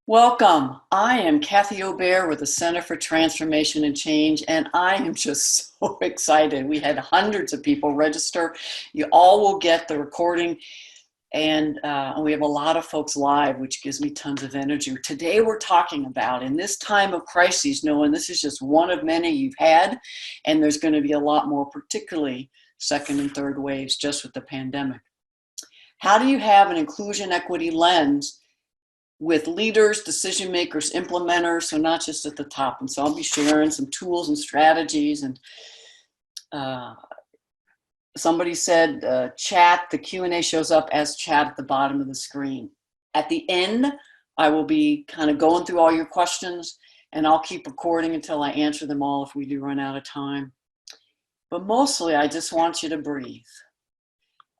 Welcome. I am Kathy Obear with the Center for Transformation and Change, and I am just so excited. We had hundreds of people register. You all will get the recording, and we have a lot of folks live, which gives me tons of energy. Today we're talking about, in this time of crises, knowing this is just one of many you've had, and there's going to be a lot more, particularly second and third waves just with the pandemic. How do you have an inclusion equity lens with leaders, decision makers, implementers, so not just at the top? And so I'll be sharing some tools and strategies. And somebody said chat, the Q&A shows up as chat at the bottom of the screen. At the end, I will be kind of going through all your questions, and I'll keep recording until I answer them all if we do run out of time. But mostly, I just want you to breathe.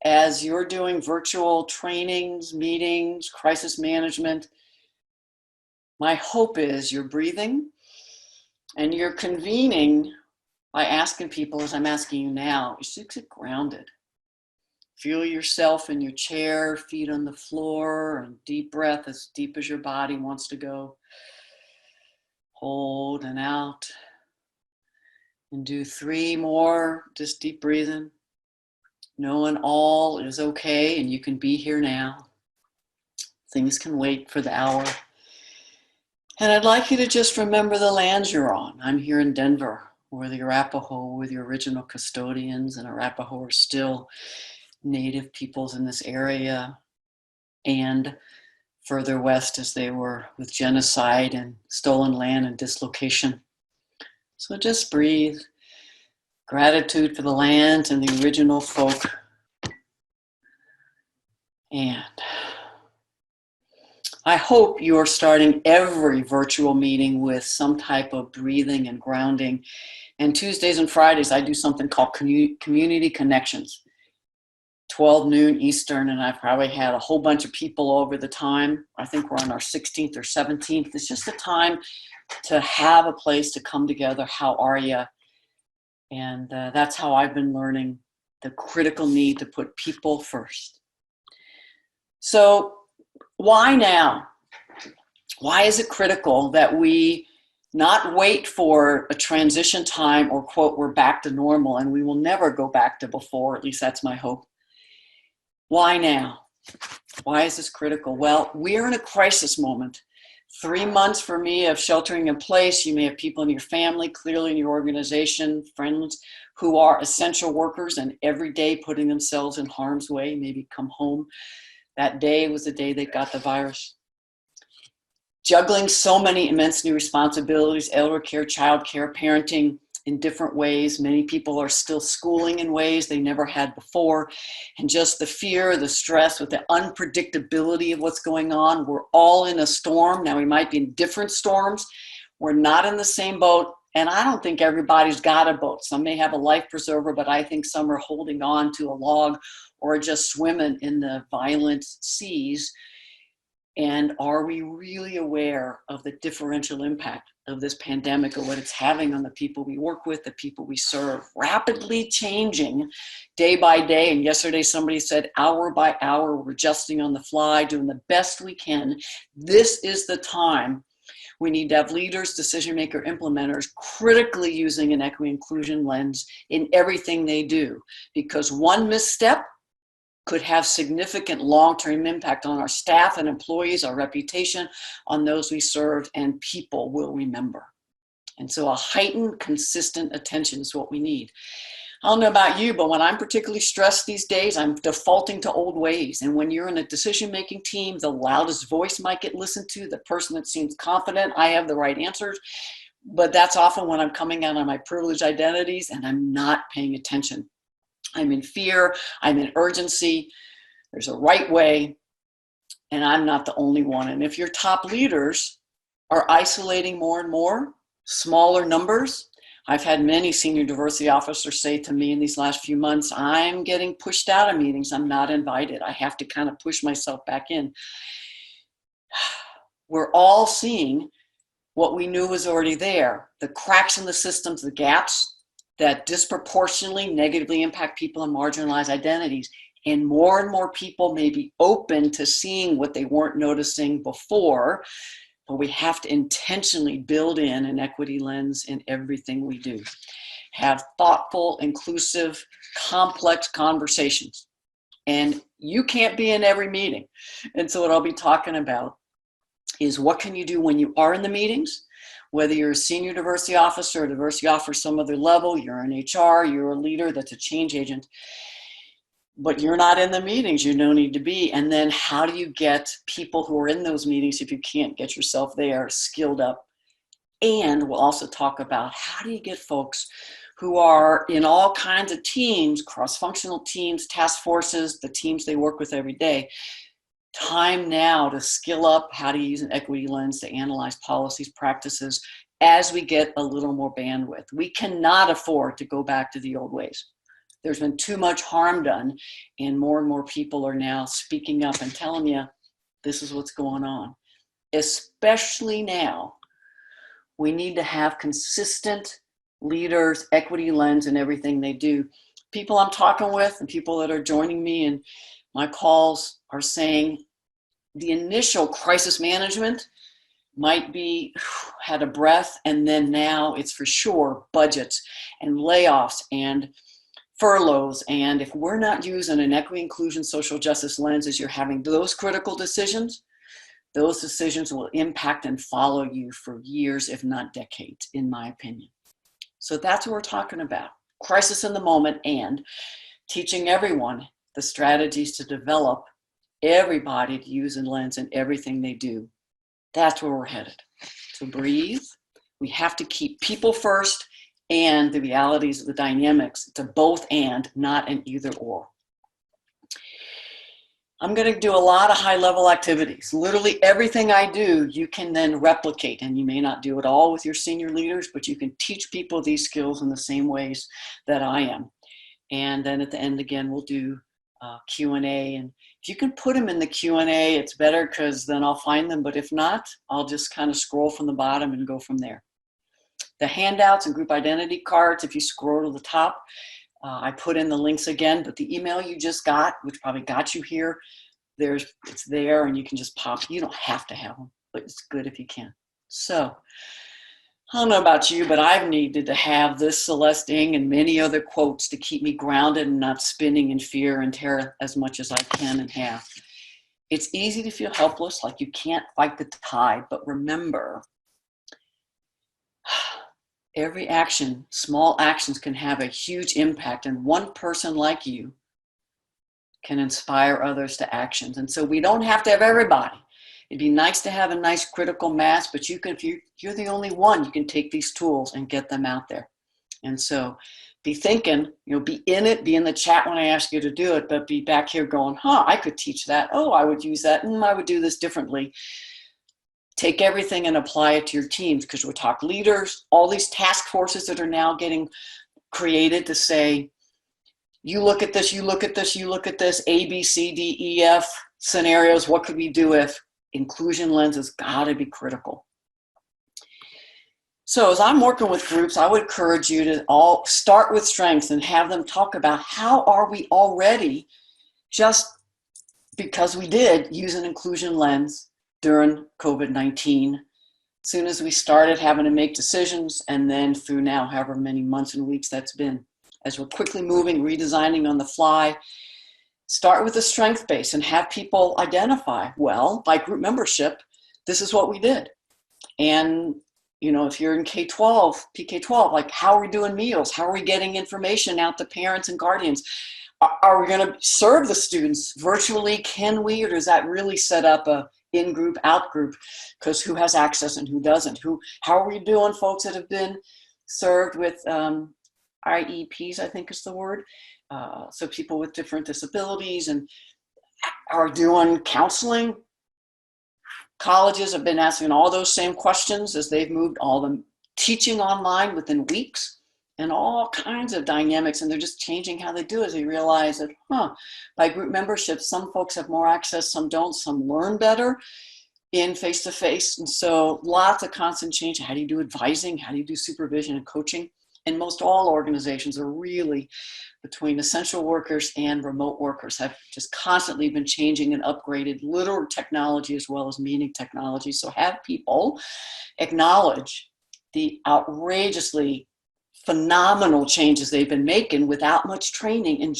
As you're doing virtual trainings, meetings, crisis management, my hope is you're breathing and you're convening by asking people, as I'm asking you now, is to get grounded. Feel yourself in your chair, feet on the floor, and deep breath as deep as your body wants to go. Hold and out. And do 3 more, just deep breathing. Knowing all is okay and you can be here now. Things can wait for the hour. And I'd like you to just remember the lands you're on. I'm here in Denver, where the Arapaho were the original custodians, and Arapaho are still native peoples in this area, and further west as they were with genocide and stolen land and dislocation. So just breathe. Gratitude for the land and the original folk. And I hope you're starting every virtual meeting with some type of breathing and grounding. And Tuesdays and Fridays, I do something called Community Connections, 12 noon Eastern, and I've probably had a whole bunch of people over the time. I think we're on our 16th or 17th. It's just a time to have a place to come together. How are you? And that's how I've been learning the critical need to put people first. So why now? Why is it critical that we not wait for a transition time or, quote, we're back to normal, and we will never go back to before? At least that's my hope. Why now? Why is this critical? Well, we're in a crisis moment. 3 months for me of sheltering in place. You may have people in your family, clearly in your organization, friends who are essential workers and every day putting themselves in harm's way, maybe come home. That day was the day they got the virus. Juggling so many immense new responsibilities, elder care, child care, parenting in different ways. Many people are still schooling in ways they never had before. And just the fear, the stress with the unpredictability of what's going on. We're all in a storm. Now we might be in different storms. We're not in the same boat. And I don't think everybody's got a boat. Some may have a life preserver, but I think some are holding on to a log or just swimming in the violent seas. And are we really aware of the differential impact of this pandemic or what it's having on the people we work with, the people we serve? Rapidly changing day by day. And yesterday somebody said hour by hour, we're adjusting on the fly, doing the best we can. This is the time we need to have leaders, decision maker, implementers critically using an equity inclusion lens in everything they do. Because one misstep could have significant long-term impact on our staff and employees, our reputation, on those we serve, and people will remember. And so a heightened, consistent attention is what we need. I don't know about you, but when I'm particularly stressed these days, I'm defaulting to old ways. And when you're in a decision-making team, the loudest voice might get listened to, the person that seems confident, I have the right answers. But that's often when I'm coming out on my privileged identities and I'm not paying attention. I'm in fear, I'm in urgency, there's a right way, and I'm not the only one. And if your top leaders are isolating more and more, smaller numbers, I've had many senior diversity officers say to me in these last few months, I'm getting pushed out of meetings, I'm not invited. I have to kind of push myself back in. We're all seeing what we knew was already there, the cracks in the systems, the gaps that disproportionately negatively impact people in marginalized identities. And more people may be open to seeing what they weren't noticing before. but we have to intentionally build in an equity lens in everything we do. Have thoughtful, inclusive, complex conversations. And you can't be in every meeting. And so what I'll be talking about is what can you do when you are in the meetings, whether you're a senior diversity officer or diversity officer some other level, you're in HR, you're a leader that's a change agent, but you're not in the meetings, you don't need to be. And then how do you get people who are in those meetings, if you can't get yourself there, skilled up? And we'll also talk about how do you get folks who are in all kinds of teams, cross-functional teams, task forces, the teams they work with every day, time now to skill up how to use an equity lens to analyze policies, practices, as we get a little more bandwidth. We cannot afford to go back to the old ways. There's been too much harm done, and more people are now speaking up and telling you this is what's going on. Especially now, we need to have consistent leaders, equity lens in everything they do. People I'm talking with and people that are joining me in my calls are saying the initial crisis management might be had a breath, and then now it's for sure budgets and layoffs and furloughs. And if we're not using an equity, inclusion, social justice lens as you're having those critical decisions, those decisions will impact and follow you for years, if not decades, in my opinion. So that's what we're talking about. Crisis in the moment and teaching everyone the strategies to develop everybody to use a lens in everything they do. That's where we're headed. So breathe. We have to keep people first and the realities of the dynamics to both and, not an either or. I'm going to do a lot of high-level activities. Literally everything I do, you can then replicate, and you may not do it all with your senior leaders, but you can teach people these skills in the same ways that I am. And then at the end, again, we'll do Q&A. And if you can put them in the Q&A, it's better because then I'll find them. But if not, I'll just kind of scroll from the bottom and go from there. The handouts and group identity cards, if you scroll to the top, I put in the links again, but the email you just got, which probably got you here, it's there and you can just pop. You don't have to have them, but it's good if you can. So I don't know about you, but I've needed to have this Celeste Ng and many other quotes to keep me grounded and not spinning in fear and terror as much as I can and have. It's easy to feel helpless, like you can't fight the tide, but remember, every action, small actions can have a huge impact, and one person like you can inspire others to actions. And so we don't have to have everybody. It'd be nice to have a nice critical mass, but you can, if you're the only one, you can take these tools and get them out there. And so be thinking, be in it, be in the chat when I ask you to do it, but be back here going, I could teach that. Oh, I would use that. I would do this differently. Take everything and apply it to your teams, because we'll talk leaders, all these task forces that are now getting created to say, you look at this, you look at this, you look at this, A, B, C, D, E, F scenarios. What could we do if inclusion lens has got to be critical? So as I'm working with groups, I would encourage you to all start with strengths and have them talk about how are we already, just because we did use an inclusion lens during COVID-19, as soon as we started having to make decisions, and then through now, however many months and weeks that's been, as we're quickly moving, redesigning on the fly, start with a strength base and have people identify, well, by group membership, this is what we did. And, if you're in K-12, PK-12, like how are we doing meals? How are we getting information out to parents and guardians? Are we going to serve the students virtually? Can we, or does that really set up a in-group, out-group, because who has access and who doesn't? How are we doing, folks that have been served with IEPs, I think is the word, so people with different disabilities, and are doing counseling? Colleges have been asking all those same questions as they've moved all them teaching online within weeks, and all kinds of dynamics, and they're just changing how they do it as they realize that, by group membership, some folks have more access, some don't, some learn better in face-to-face. And so lots of constant change. How do you do advising? How do you do supervision and coaching? And most all organizations are really between essential workers and remote workers, have just constantly been changing and upgraded literal technology as well as meeting technology. So have people acknowledge the outrageously phenomenal changes they've been making without much training, and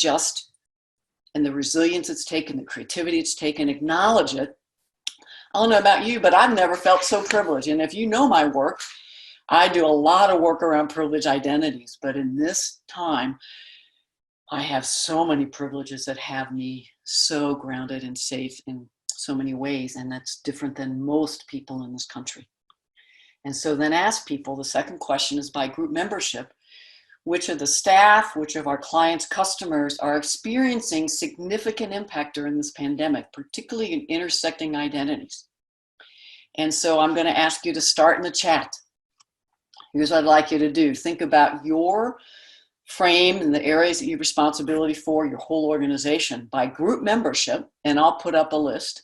the resilience it's taken, the creativity it's taken, acknowledge it. I don't know about you, but I've never felt so privileged. And if you know my work, I do a lot of work around privileged identities, but in this time, I have so many privileges that have me so grounded and safe in so many ways, and that's different than most people in this country. And so then ask people, the second question is by group membership, which of the staff, which of our clients, customers are experiencing significant impact during this pandemic, particularly in intersecting identities. And so I'm going to ask you to start in the chat. Here's what I'd like you to do. Think about your frame and the areas that you have responsibility for, your whole organization, by group membership, and I'll put up a list.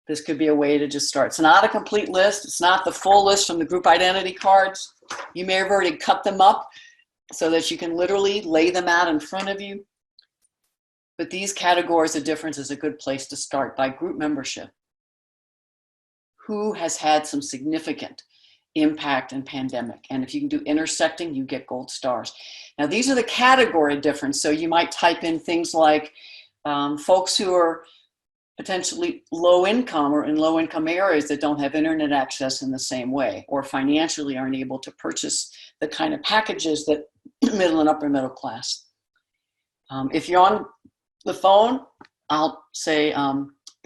This could be a way to just start. It's not a complete list. It's not the full list from the group identity cards. You may have already cut them up so that you can literally lay them out in front of you. But these categories of difference is a good place to start by group membership. Who has had some significant impact in pandemic? And if you can do intersecting, you get gold stars. Now, these are the category difference. So you might type in things like folks who are potentially low income or in low income areas that don't have internet access in the same way, or financially aren't able to purchase the kind of packages that middle and upper middle class. If you're on the phone, I'll say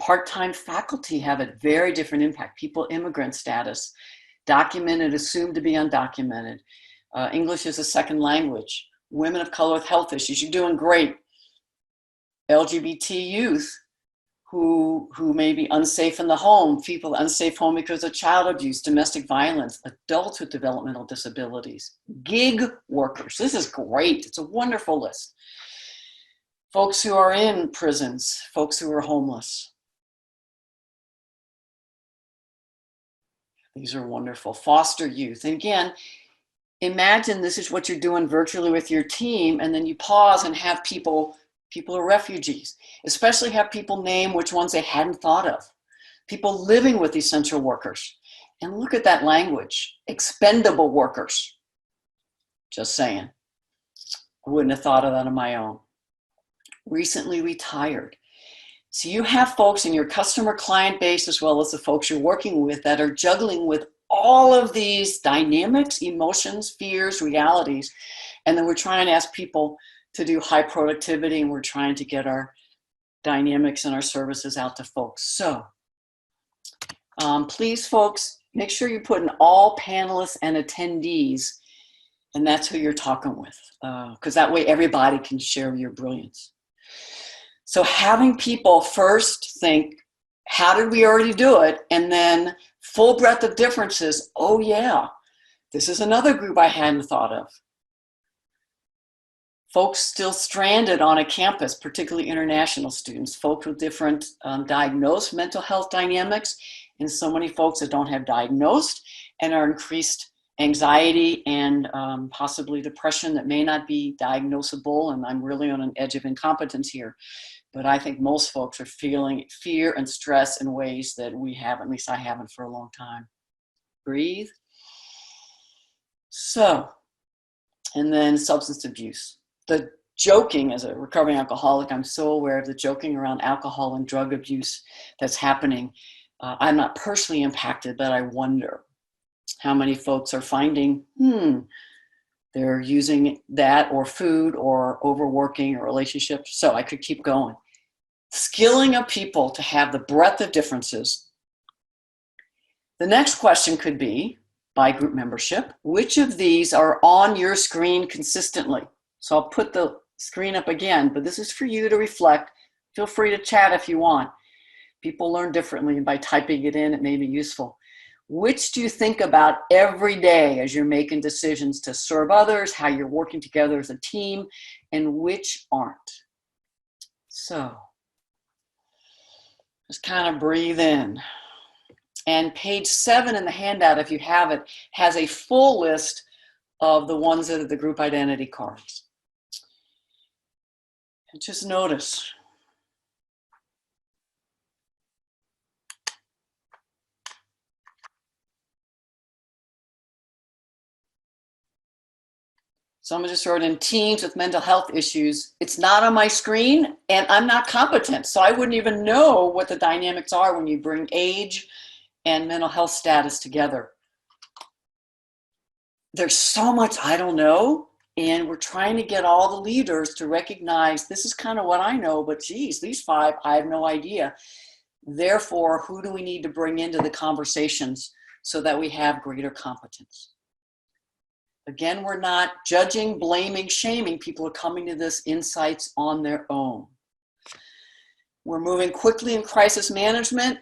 part-time faculty have a very different impact. People, immigrant status, documented, assumed to be undocumented. English is a second language. Women of color with health issues, you're doing great. LGBT youth who may be unsafe in the home, people unsafe home because of child abuse, domestic violence, adults with developmental disabilities, gig workers. This is great. It's a wonderful list. Folks who are in prisons, folks who are homeless. These are wonderful. Foster youth. And again, imagine this is what you're doing virtually with your team, and then you pause and have people are refugees, especially have people name which ones they hadn't thought of. People living with essential workers. And look at that language, expendable workers. Just saying. I wouldn't have thought of that on my own. Recently retired. So you have folks in your customer client base as well as the folks you're working with that are juggling with all of these dynamics, emotions, fears, realities. And then we're trying to ask people to do high productivity, and we're trying to get our dynamics and our services out to folks. So please, folks, make sure you put in all panelists and attendees, and that's who you're talking with, because that way everybody can share your brilliance. So having people first think, how did we already do it? And then full breadth of differences. Oh yeah, this is another group I hadn't thought of. Folks still stranded on a campus, particularly international students, folks with different diagnosed mental health dynamics, and so many folks that don't have diagnosed and are increased anxiety and possibly depression that may not be diagnosable. And I'm really on an edge of incompetence here. But I think most folks are feeling fear and stress in ways that we haven't, at least I haven't for a long time. Breathe. So, and then substance abuse. The joking, as a recovering alcoholic, I'm so aware of the joking around alcohol and drug abuse that's happening. I'm not personally impacted, but I wonder how many folks are finding, they're using that or food or overworking or relationships. So I could keep going. Skilling of people to have the breadth of differences. The next question could be, by group membership, which of these are on your screen consistently? So I'll put the screen up again, but this is for you to reflect. Feel free to chat if you want. People learn differently, and by typing it in, it may be useful. Which do you think about every day as you're making decisions to serve others, how you're working together as a team, and which aren't? So just kind of breathe in. And page 7 in the handout, if you have it, has a full list of the ones that are the group identity cards. And just notice. Someone just wrote in teens with mental health issues. It's not on my screen and I'm not competent. So I wouldn't even know what the dynamics are when you bring age and mental health status together. There's so much I don't know. And we're trying to get all the leaders to recognize this is kind of what I know, but geez, these 5, I have no idea. Therefore, who do we need to bring into the conversations so that we have greater competence? Again, we're not judging, blaming, shaming. People are coming to this insights on their own. We're moving quickly in crisis management.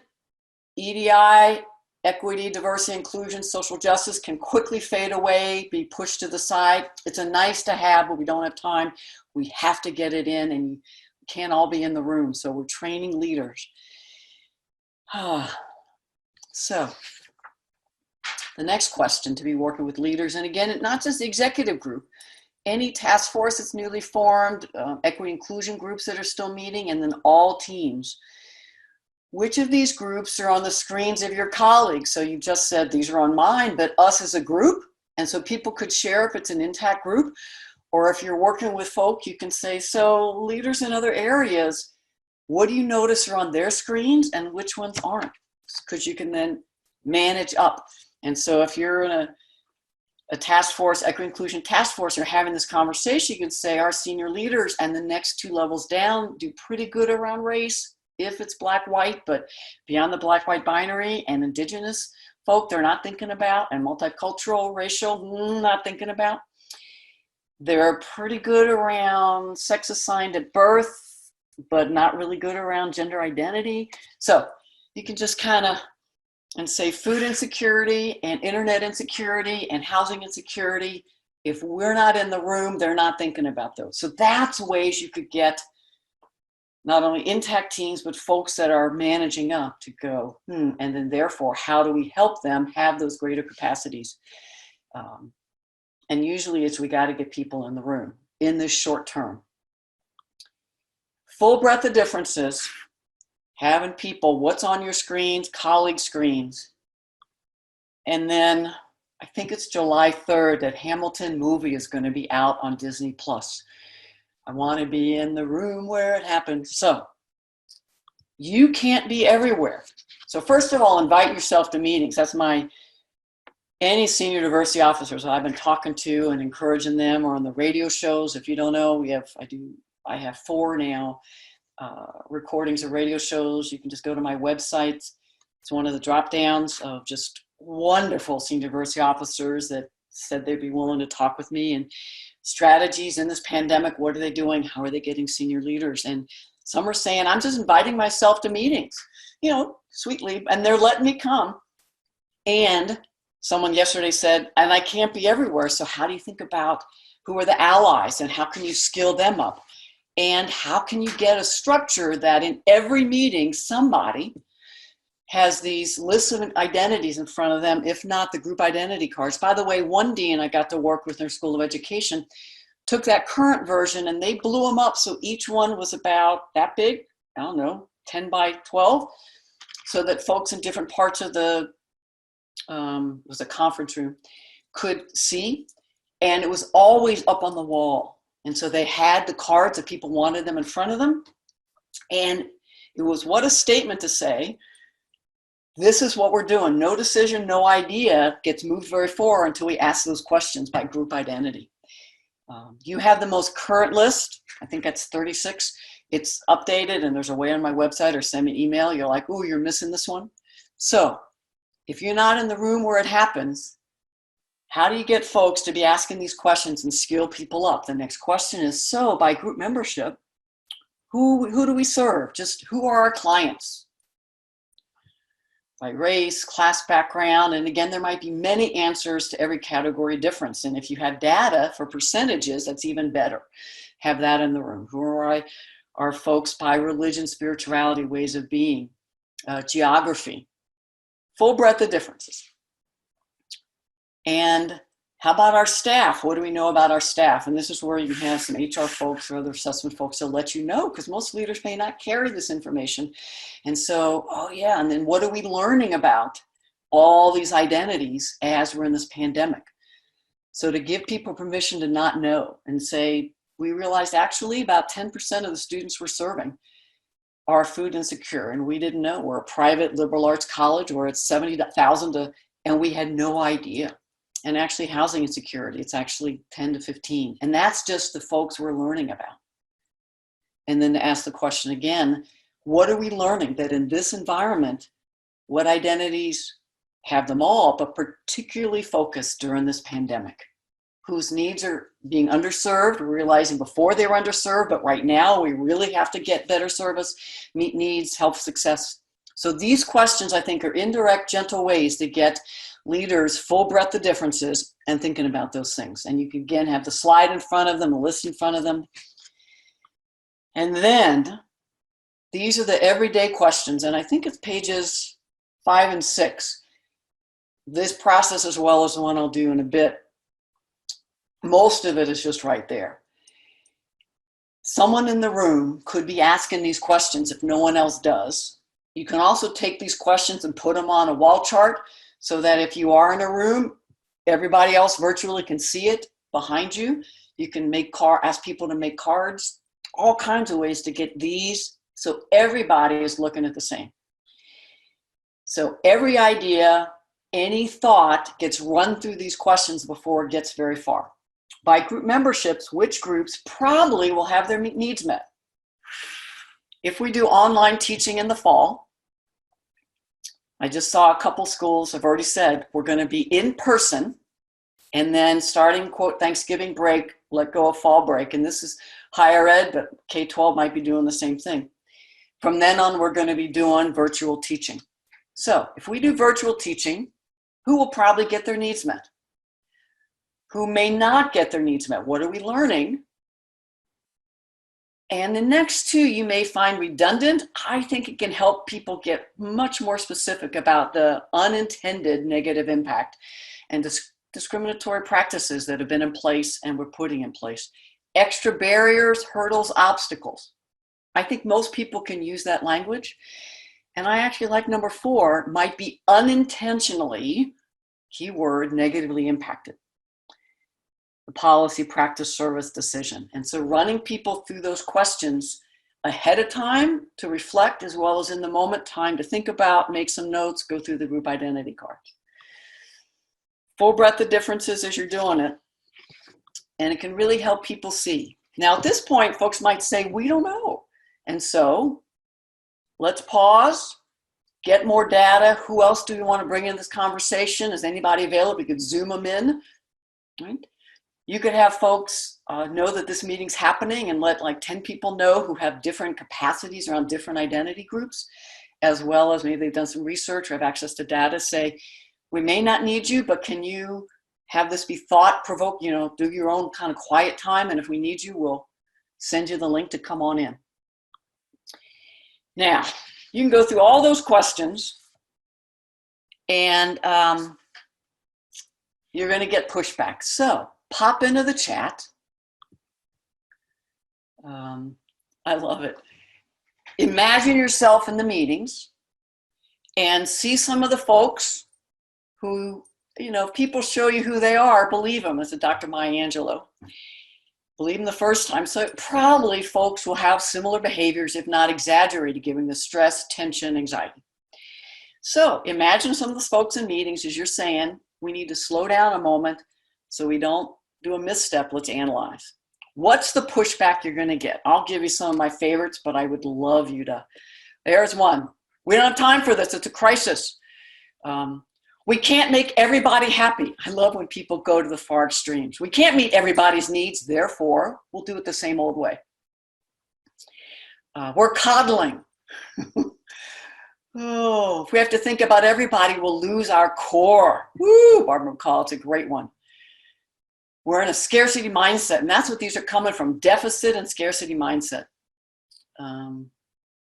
EDI, equity, diversity, inclusion, social justice can quickly fade away, be pushed to the side. It's a nice to have, but we don't have time. We have to get it in, and we can't all be in the room. So we're training leaders. So the next question to be working with leaders, and again, not just the executive group, any task force that's newly formed, equity inclusion groups that are still meeting, and then all teams. Which of these groups are on the screens of your colleagues? So you just said these are on mine, but us as a group, and so people could share if it's an intact group, or if you're working with folk, you can say, so leaders in other areas, what do you notice are on their screens and which ones aren't? Because you can then manage up. And so if you're in a task force, equity inclusion task force, you're having this conversation, you can say our senior leaders and the next 2 levels down do pretty good around race, if it's black, white, but beyond the black, white binary and indigenous folk, they're not thinking about, and multicultural, racial, not thinking about. They're pretty good around sex assigned at birth, but not really good around gender identity. So you can just kind of, and say food insecurity and internet insecurity and housing insecurity. If we're not in the room, they're not thinking about those. So that's ways you could get not only intact teams, but folks that are managing up to go, and then therefore, how do we help them have those greater capacities? And usually it's we got to get people in the room in this short term. Full breadth of differences, having people, what's on your screens, colleague screens. And then I think it's July 3rd that Hamilton movie is going to be out on Disney+. I want to be in the room where it happened. So you can't be everywhere. So first of all, invite yourself to meetings. That's any senior diversity officers I've been talking to and encouraging them, or on the radio shows. If you don't know, I have 4 now, recordings of radio shows. You can just go to my website. It's one of the drop downs of just wonderful senior diversity officers that said they'd be willing to talk with me, and strategies in this pandemic. What are they doing? How are they getting senior leaders? And some are saying, I'm just inviting myself to meetings, sweetly, and they're letting me come. And someone yesterday said, and I can't be everywhere. So how do you think about who are the allies and how can you skill them up? And how can you get a structure that in every meeting, somebody has these lists of identities in front of them, if not the group identity cards. By the way, one dean I got to work with in their School of Education took that current version and they blew them up so each one was about that big, 10 by 12, so that folks in different parts of the, was a conference room, could see. And it was always up on the wall. And so they had the cards if people wanted them in front of them. And it was what a statement to say, this is what we're doing. No decision, no idea gets moved very far until we ask those questions by group identity. You have the most current list. I think that's 36. It's updated and there's a way on my website, or send me an email. You're like, oh, you're missing this one. So if you're not in the room where it happens, how do you get folks to be asking these questions and skill people up? The next question is, so by group membership, who do we serve? Just who are our clients? By race, class background, and again, there might be many answers to every category difference. And if you have data for percentages, that's even better. Have that in the room. Who are our folks by religion, spirituality, ways of being, geography, full breadth of differences. And How about our staff? What do we know about our staff? And this is where you have some HR folks or other assessment folks to let you know, because most leaders may not carry this information. And so, oh yeah, and then what are we learning about all these identities as we're in this pandemic? So to give people permission to not know and say, we realized actually about 10% of the students we're serving are food insecure, and we didn't know. We're a private liberal arts college, we're at 70,000 and we had no idea. And actually housing insecurity, it's actually 10 to 15. And that's just the folks we're learning about. And then to ask the question again, what are we learning that in this environment, what identities have them all, but particularly focused during this pandemic? Whose needs are being underserved? We're realizing before they were underserved, but right now we really have to get better service, meet needs, help success. So these questions, I think, are indirect, gentle ways to get leaders full breadth of differences and thinking about those things. And you can again have the slide in front of them, the list in front of them. And then these are the everyday questions. And I think it's pages 5 and 6. This process, as well as the one I'll do in a bit, most of it is just right there. Someone in the room could be asking these questions if no one else does. You can also take these questions and put them on a wall chart, so that if you are in a room, everybody else virtually can see it behind you. You can ask people to make cards, all kinds of ways to get these so everybody is looking at the same. So every idea, any thought gets run through these questions before it gets very far. By group memberships, which groups probably will have their needs met? If we do online teaching in the fall, I just saw a couple schools have already said we're going to be in person, and then starting, quote, Thanksgiving break, let go of fall break. And this is higher ed, but K-12 might be doing the same thing. From then on, we're going to be doing virtual teaching. So if we do virtual teaching, who will probably get their needs met? Who may not get their needs met? What are we learning? And the next two you may find redundant. I think it can help people get much more specific about the unintended negative impact and discriminatory practices that have been in place and we're putting in place. Extra barriers, hurdles, obstacles. I think most people can use that language. And I actually like number 4, might be unintentionally, keyword, negatively impacted. The policy, practice, service, decision. And so running people through those questions ahead of time to reflect, as well as in the moment time to think about, make some notes, go through the group identity cards. Full breadth of differences as you're doing it. And it can really help people see. Now at this point, folks might say, we don't know. And so let's pause, get more data. Who else do we want to bring in this conversation? Is anybody available? We could Zoom them in, right? You could have folks know that this meeting's happening and let like 10 people know who have different capacities around different identity groups, as well as maybe they've done some research or have access to data. Say, we may not need you, but can you have this be thought-provoking, do your own kind of quiet time, and if we need you, we'll send you the link to come on in. Now, you can go through all those questions, and you're going to get pushback. So pop into the chat. I love it. Imagine yourself in the meetings and see some of the folks who, if people show you who they are, believe them, as a Dr. Maya Angelou. Believe them the first time. So probably folks will have similar behaviors, if not exaggerated, given the stress, tension, anxiety. So imagine some of the folks in meetings, as you're saying, we need to slow down a moment so we don't do a misstep. Let's analyze. What's the pushback you're going to get? I'll give you some of my favorites, but I would love you to. There's one. We don't have time for this. It's a crisis. We can't make everybody happy. I love when people go to the far extremes. We can't meet everybody's needs, therefore, we'll do it the same old way. We're coddling. Oh, if we have to think about everybody, we'll lose our core. Woo, Barbara McCall, it's a great one. We're in a scarcity mindset, and that's what these are coming from, deficit and scarcity mindset.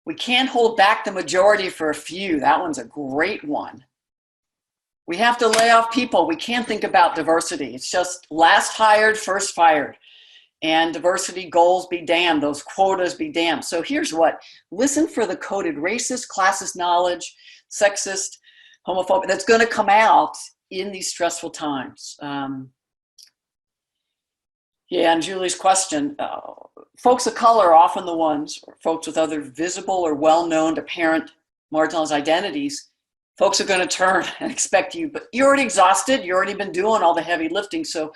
We can't hold back the majority for a few. That one's a great one. We have to lay off people. We can't think about diversity. It's just last hired, first fired. And diversity goals be damned, those quotas be damned. So here's what, listen for the coded racist, classist knowledge, sexist, homophobic, that's gonna come out in these stressful times. Yeah, and Julie's question, folks of color are often the ones, or folks with other visible or well-known apparent marginalized identities, folks are gonna turn and expect you, but you're already exhausted, you've already been doing all the heavy lifting. So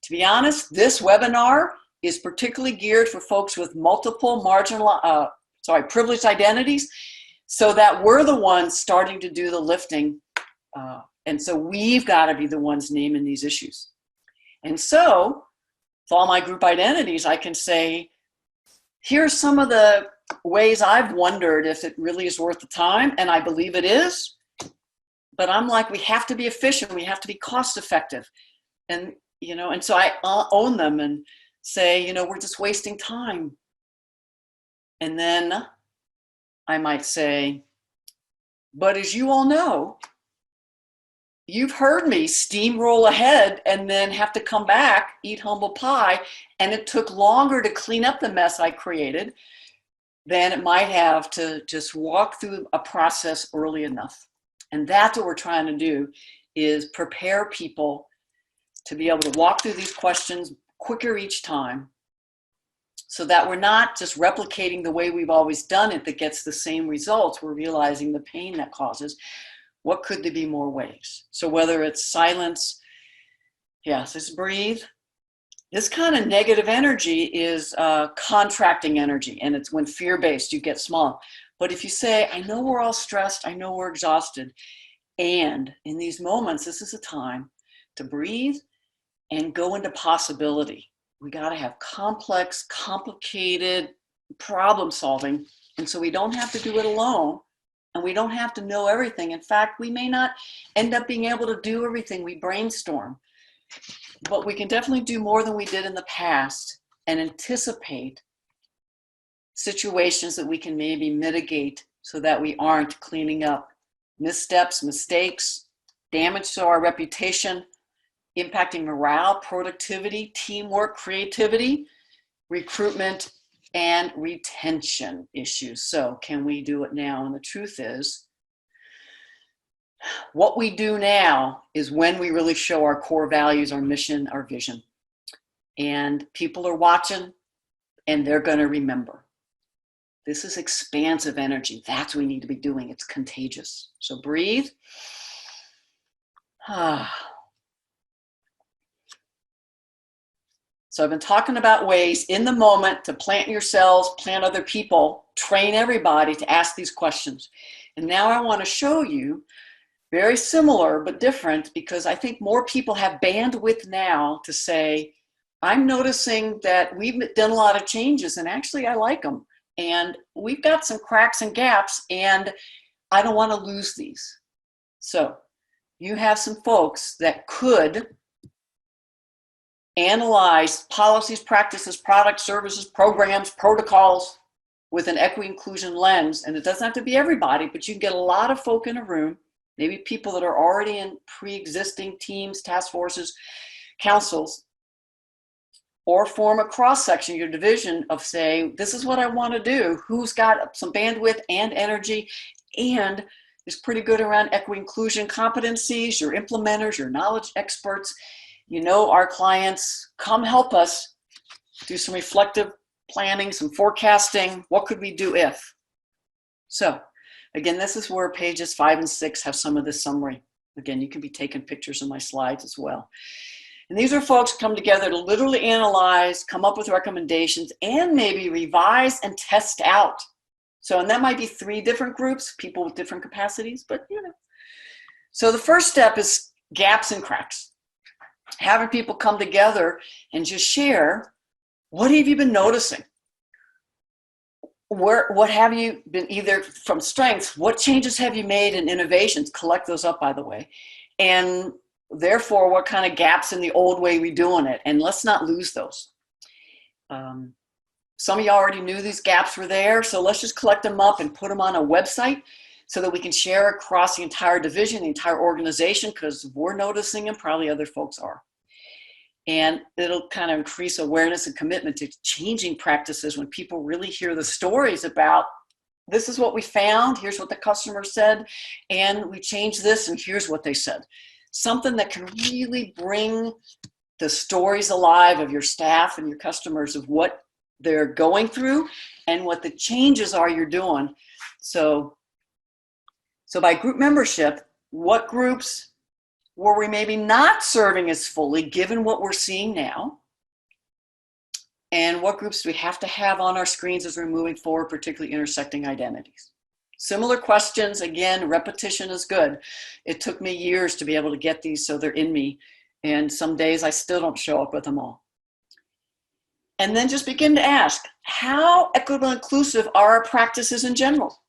to be honest, this webinar is particularly geared for folks with multiple privileged identities, so that we're the ones starting to do the lifting. And so we've got to be the ones naming these issues. And so, with all my group identities, I can say, here's some of the ways I've wondered if it really is worth the time, and I believe it is. But I'm like, we have to be efficient, we have to be cost effective. And, you know, and so I own them and say, you know, we're just wasting time. And then I might say, but as you all know, you've heard me steamroll ahead and then have to come back, eat humble pie, and it took longer to clean up the mess I created than it might have to just walk through a process early enough. And that's what we're trying to do, is prepare people to be able to walk through these questions quicker each time, so that we're not just replicating the way we've always done it that gets the same results. We're realizing the pain that causes. What could there be more ways? So whether it's silence, yes, just breathe. This kind of negative energy is contracting energy, and it's when fear-based, you get small. But if you say, I know we're all stressed, I know we're exhausted, and in these moments, this is a time to breathe and go into possibility. We got to have complex, complicated problem solving. And so we don't have to do it alone, and we don't have to know everything. In fact, we may not end up being able to do everything. We brainstorm, but we can definitely do more than we did in the past and anticipate situations that we can maybe mitigate so that we aren't cleaning up missteps, mistakes, damage to our reputation, impacting morale, productivity, teamwork, creativity, recruitment, and retention issues. So can we do it now? And the truth is, what we do now is when we really show our core values, our mission, our vision. And people are watching, and they're going to remember. This is expansive energy. That's what we need to be doing. It's contagious. So breathe. So I've been talking about ways in the moment to plant yourselves, plant other people, train everybody to ask these questions. And now I want to show you, very similar but different, because I think more people have bandwidth now to say, I'm noticing that we've done a lot of changes and actually I like them. And we've got some cracks and gaps and I don't want to lose these. So you have some folks that could analyze policies, practices, products, services, programs, protocols with an equity inclusion lens. And it doesn't have to be everybody, but you can get a lot of folk in a room, maybe people that are already in pre-existing teams, task forces, councils, or form a cross-section, your division of say, this is what I want to do, who's got some bandwidth and energy and is pretty good around equity inclusion competencies, your implementers, your knowledge experts. You know our clients, come help us do some reflective planning, some forecasting. What could we do if? So again, this is where pages 5 and 6 have some of this summary. Again, you can be taking pictures of my slides as well. And these are folks who come together to literally analyze, come up with recommendations, and maybe revise and test out. So, and that might be 3 different groups, people with different capacities, but you know. So the first step is gaps and cracks. Having people come together and just share, what have you been noticing? What have you been, either from strengths, what changes have you made in innovations? Collect those up, by the way. And therefore, what kind of gaps in the old way we're doing it? And let's not lose those. Some of you already knew these gaps were there, so let's just collect them up and put them on a website so that we can share across the entire division, the entire organization, because we're noticing and probably other folks are. And it'll kind of increase awareness and commitment to changing practices when people really hear the stories about, this is what we found, here's what the customer said, and we changed this, and here's what they said. Something that can really bring the stories alive of your staff and your customers of what they're going through and what the changes are you're doing. So by group membership, what groups were we maybe not serving as fully given what we're seeing now? And what groups do we have to have on our screens as we're moving forward, particularly intersecting identities? Similar questions, again, repetition is good. It took me years to be able to get these so they're in me. And some days I still don't show up with them all. And then just begin to ask, how equitable and inclusive are our practices in general?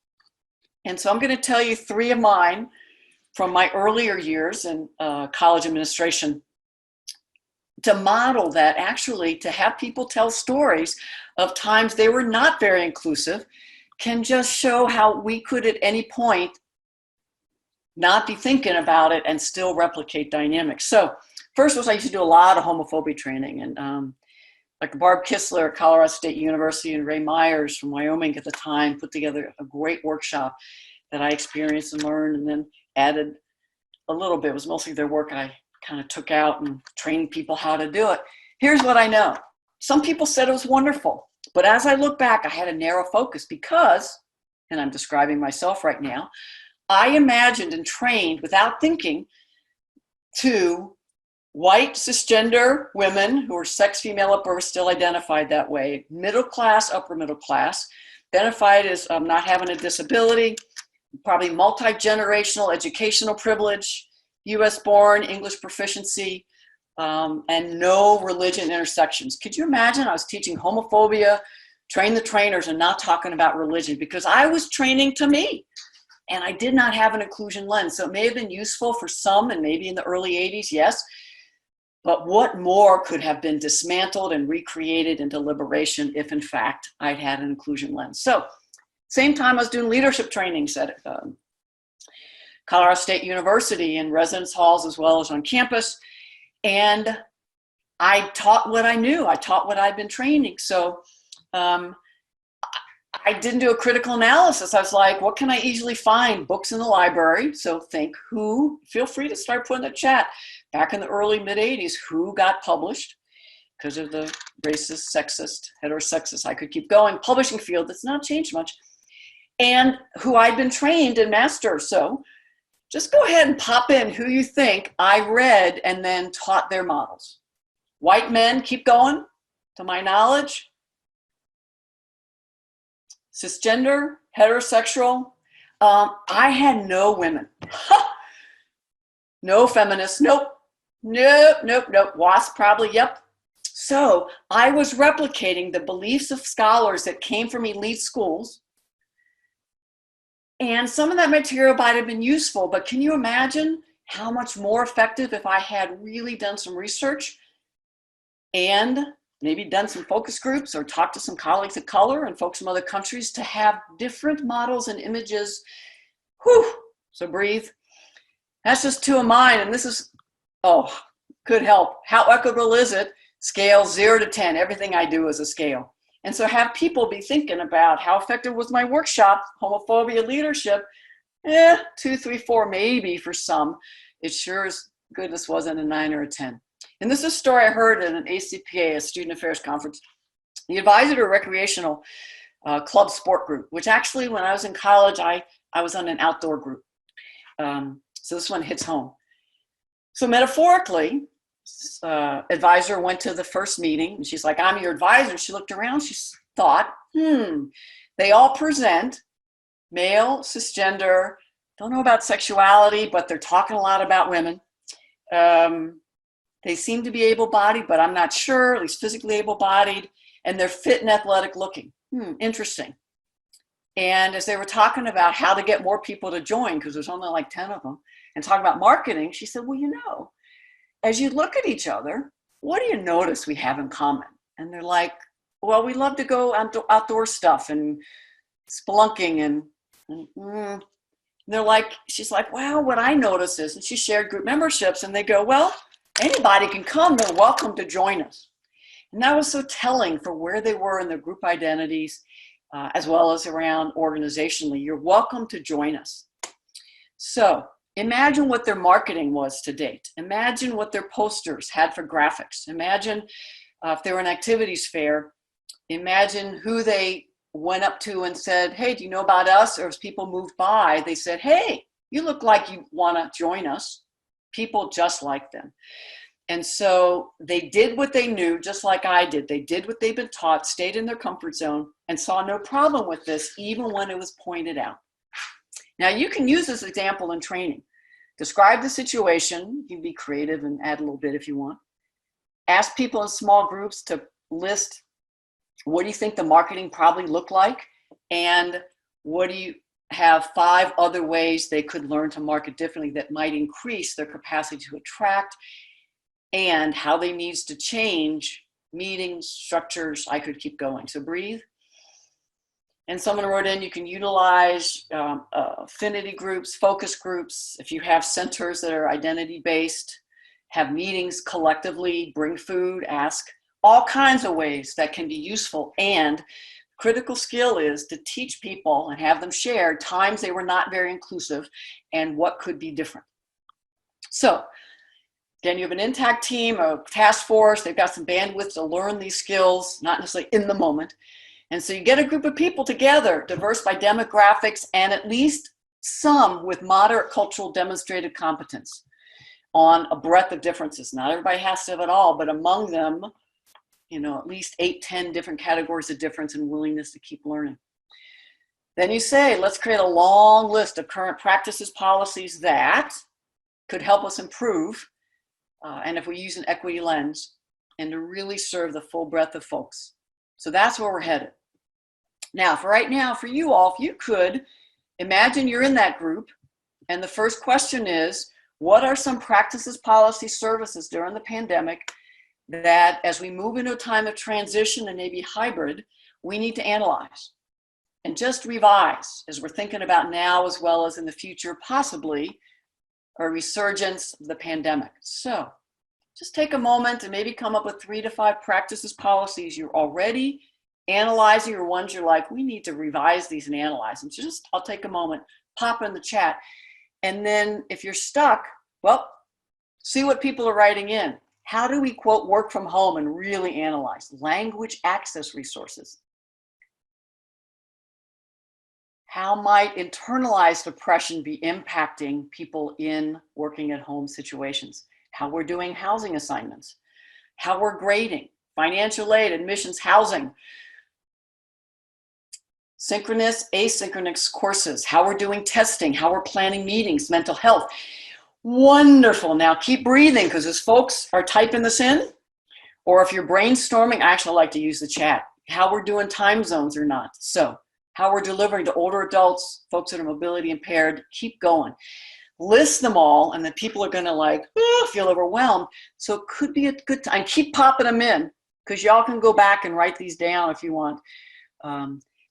And so I'm going to tell you 3 of mine from my earlier years in college administration to model that, actually to have people tell stories of times they were not very inclusive can just show how we could at any point not be thinking about it and still replicate dynamics. So first was I used to do a lot of homophobia training, and like Barb Kistler at Colorado State University and Ray Myers from Wyoming at the time put together a great workshop that I experienced and learned, and then added a little bit. It was mostly their work I kind of took out and trained people how to do it. Here's what I know. Some people said it was wonderful, but as I look back, I had a narrow focus because, and I'm describing myself right now, I imagined and trained without thinking to white cisgender women who were sex female at birth, still identified that way, middle class, upper middle class, identified as not having a disability, probably multi-generational educational privilege, US born, English proficiency, and no religion intersections. Could you imagine I was teaching homophobia, train the trainers, and not talking about religion because I was training to me and I did not have an inclusion lens. So it may have been useful for some, and maybe in the early 80s, yes, but what more could have been dismantled and recreated into liberation if in fact I'd had an inclusion lens? So same time I was doing leadership trainings at Colorado State University in residence halls as well as on campus. And I taught what I knew. I taught what I'd been training. So I didn't do a critical analysis. I was like, what can I easily find? Books in the library. So think who, feel free to start putting in the chat. Back in the early mid 80s, who got published because of the racist, sexist, heterosexist. I could keep going. Publishing field, that's not changed much. And who I'd been trained and mastered. So just go ahead and pop in who you think I read and then taught their models. White men, keep going, to my knowledge. Cisgender, heterosexual. I had no women. No feminists, nope. Nope. WASP probably, yep. So I was replicating the beliefs of scholars that came from elite schools. And some of that material might have been useful, but can you imagine how much more effective if I had really done some research and maybe done some focus groups or talked to some colleagues of color and folks from other countries to have different models and images. Whew, so breathe. That's just 2 of mine, and this is, could help. How equitable is it? Scale 0 to 10. Everything I do is a scale. And so have people be thinking about how effective was my workshop, homophobia leadership? 2, 3, 4, maybe for some. It sure as goodness wasn't a 9 or a 10. And this is a story I heard at an ACPA, a student affairs conference. The advisor to a recreational club sport group, which actually when I was in college, I was on an outdoor group. So this one hits home. So metaphorically, advisor went to the first meeting and she's like, I'm your advisor. She looked around, she thought, they all present male, cisgender, don't know about sexuality, but they're talking a lot about women. They seem to be able-bodied, but I'm not sure, at least physically able-bodied, and they're fit and athletic looking. Interesting. And as they were talking about how to get more people to join, because there's only like 10 of them, and talking about marketing, she said, well, you know, as you look at each other, what do you notice we have in common? And they're like, well, we love to go outdoor stuff and spelunking and they're like, she's like, wow, what I notice is, and she shared group memberships, and they go, well, anybody can come, they're welcome to join us. And that was so telling for where they were in their group identities, as well as around organizationally. You're welcome to join us. So imagine what their marketing was to date. Imagine what their posters had for graphics. Imagine if they were an activities fair, imagine who they went up to and said, hey, do you know about us? Or as people moved by, they said, hey, you look like you want to join us. People just like them. And so they did what they knew, just like I did. They did what they've been taught, stayed in their comfort zone, and saw no problem with this, even when it was pointed out. Now, you can use this example in training. Describe the situation. You can be creative and add a little bit if you want. Ask people in small groups to list, what do you think the marketing probably looked like? And what do you have 5 other ways they could learn to market differently that might increase their capacity to attract, and how they needs to change meetings, structures. I could keep going. So breathe. And someone wrote in, you can utilize affinity groups, focus groups. If you have centers that are identity-based, have meetings collectively, bring food, ask, all kinds of ways that can be useful. And critical skill is to teach people and have them share times they were not very inclusive and what could be different. So again, you have an intact team, a task force, they've got some bandwidth to learn these skills, not necessarily in the moment. And so you get a group of people together, diverse by demographics, and at least some with moderate cultural demonstrated competence on a breadth of differences. Not everybody has to have it all, but among them, at least 8, 10 different categories of difference and willingness to keep learning. Then you say, let's create a long list of current practices, policies that could help us improve. And if we use an equity lens, and to really serve the full breadth of folks. So that's where we're headed. Now, for right now, for you all, if you could, imagine you're in that group, and the first question is, what are some practices, policies, services during the pandemic that as we move into a time of transition and maybe hybrid, we need to analyze and just revise as we're thinking about now as well as in the future, possibly a resurgence of the pandemic. So just take a moment and maybe come up with 3 to 5 practices, policies you're already analyzing, or ones you're like, we need to revise these and analyze them. So just, I'll take a moment, pop in the chat. And then if you're stuck, well, see what people are writing in. How do we, quote, work from home and really analyze? Language access resources. How might internalized oppression be impacting people in working at home situations? How we're doing housing assignments, how we're grading, financial aid, admissions, housing, synchronous, asynchronous courses, how we're doing testing, how we're planning meetings, mental health. Wonderful. Now keep breathing, because as folks are typing this in, or if you're brainstorming, I actually like to use the chat, how we're doing time zones or not. So how we're delivering to older adults, folks that are mobility impaired, keep going. List them all, and then people are gonna feel overwhelmed. So it could be a good time. Keep popping them in, because y'all can go back and write these down if you want.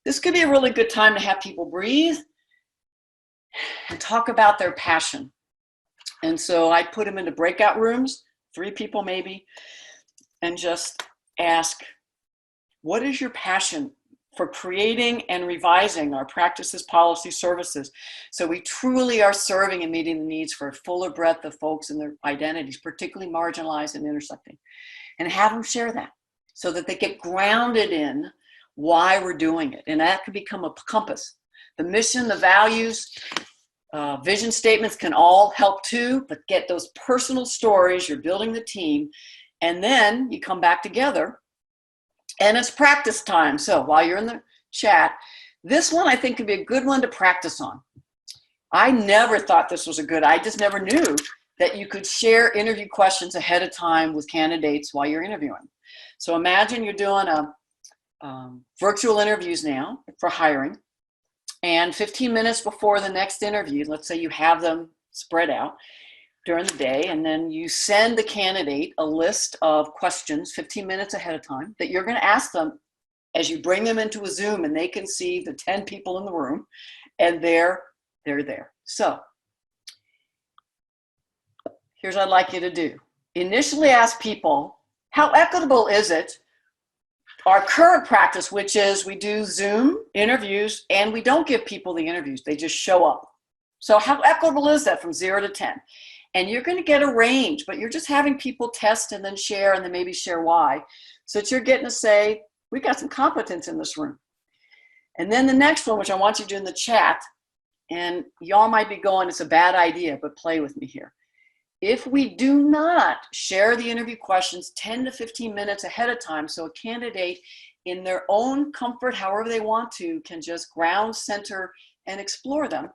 This could be a really good time to have people breathe and talk about their passion. And so I put them into breakout rooms, 3 people maybe, and just ask, what is your passion for creating and revising our practices, policies, services, so we truly are serving and meeting the needs for a fuller breadth of folks and their identities, particularly marginalized and intersecting, and have them share that so that they get grounded in why we're doing it. And that can become a compass. The mission, the values, vision statements can all help too, but get those personal stories, you're building the team, and then you come back together. And it's practice time. So while you're in the chat, this one I think could be a good one to practice on. I never thought this was I just never knew that you could share interview questions ahead of time with candidates while you're interviewing. So imagine you're doing virtual interviews now for hiring, and 15 minutes before the next interview, let's say you have them spread out during the day, and then you send the candidate a list of questions 15 minutes ahead of time that you're going to ask them as you bring them into a Zoom, and they can see the 10 people in the room, and they're there. So here's what I'd like you to do. Initially ask people, how equitable is it, our current practice, which is we do Zoom interviews and we don't give people the interviews, they just show up. So how equitable is that from 0 to 10? And you're going to get a range, but you're just having people test and then share and then maybe share why. So that you're getting to say, we got some competence in this room. And then the next one, which I want you to do in the chat, and y'all might be going, it's a bad idea, but play with me here. If we do not share the interview questions 10 to 15 minutes ahead of time, so a candidate in their own comfort, however they want to, can just ground, center, and explore them,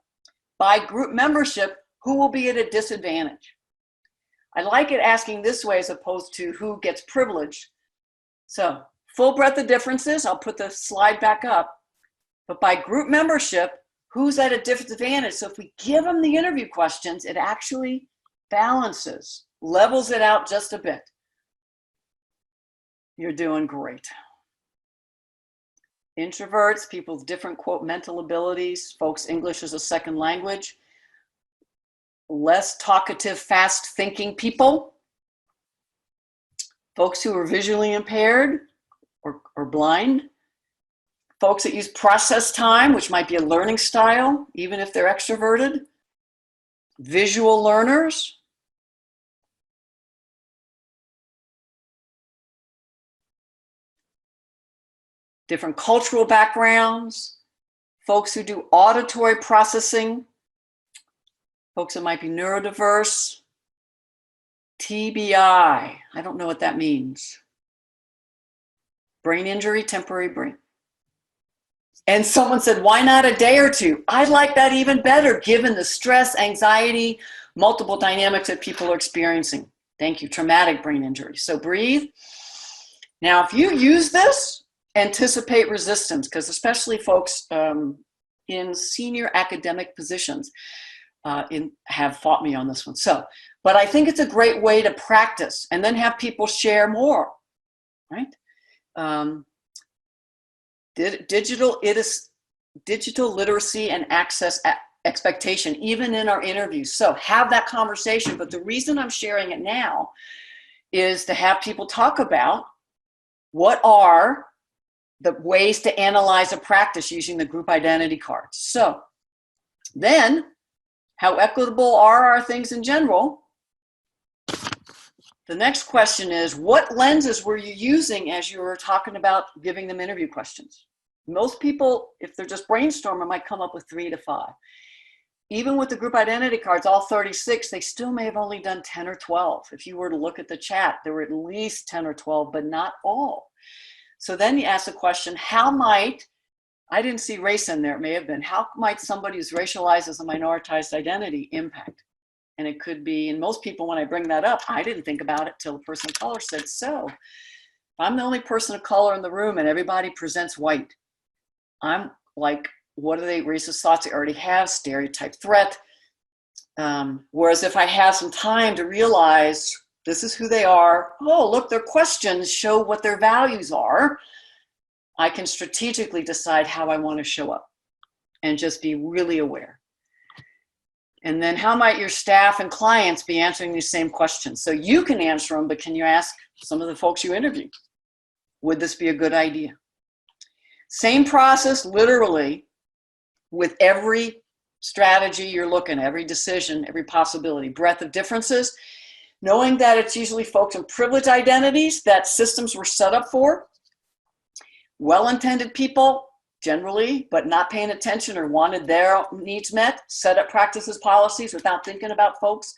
by group membership, who will be at a disadvantage? I like it asking this way as opposed to who gets privilege. So full breadth of differences, I'll put the slide back up, but by group membership, who's at a disadvantage? So if we give them the interview questions, it actually balances, levels it out just a bit. You're doing great. Introverts, people with different, quote, mental abilities, folks, English as a second language, less talkative, fast thinking people, folks who are visually impaired or blind, folks that use process time, which might be a learning style, even if they're extroverted, visual learners, different cultural backgrounds, folks who do auditory processing, folks that might be neurodiverse, TBI, I don't know what that means. Brain injury, temporary brain. And someone said, why not a day or two? I'd like that even better, given the stress, anxiety, multiple dynamics that people are experiencing. Thank you, traumatic brain injury. So breathe. Now, if you use this, anticipate resistance, because especially folks in senior academic positions have fought me on this one. So, but I think it's a great way to practice and then have people share more, right? Digital literacy and access expectation, even in our interviews. So have that conversation. But the reason I'm sharing it now is to have people talk about what are the ways to analyze a practice using the group identity cards. So then, how equitable are our things in general? The next question is, what lenses were you using as you were talking about giving them interview questions? Most people, if they're just brainstorming, might come up with 3 to 5. Even with the group identity cards, all 36, they still may have only done 10 or 12. If you were to look at the chat, there were at least 10 or 12, but not all. So then you ask the question, how might, I didn't see race in there, it may have been, how might somebody who's racialized as a minoritized identity impact? And it could be, and most people, when I bring that up, I didn't think about it till a person of color said, so if I'm the only person of color in the room and everybody presents white, I'm like, what are they, racist thoughts they already have, stereotype threat. Whereas if I have some time to realize this is who they are, oh, look, their questions show what their values are, I can strategically decide how I want to show up and just be really aware. And then how might your staff and clients be answering these same questions? So you can answer them, but can you ask some of the folks you interview, would this be a good idea? Same process, literally, with every strategy you're looking at, every decision, every possibility. Breadth of differences, knowing that it's usually folks in privileged identities that systems were set up for. Well-intended people, generally, but not paying attention or wanted their needs met, set up practices, policies without thinking about folks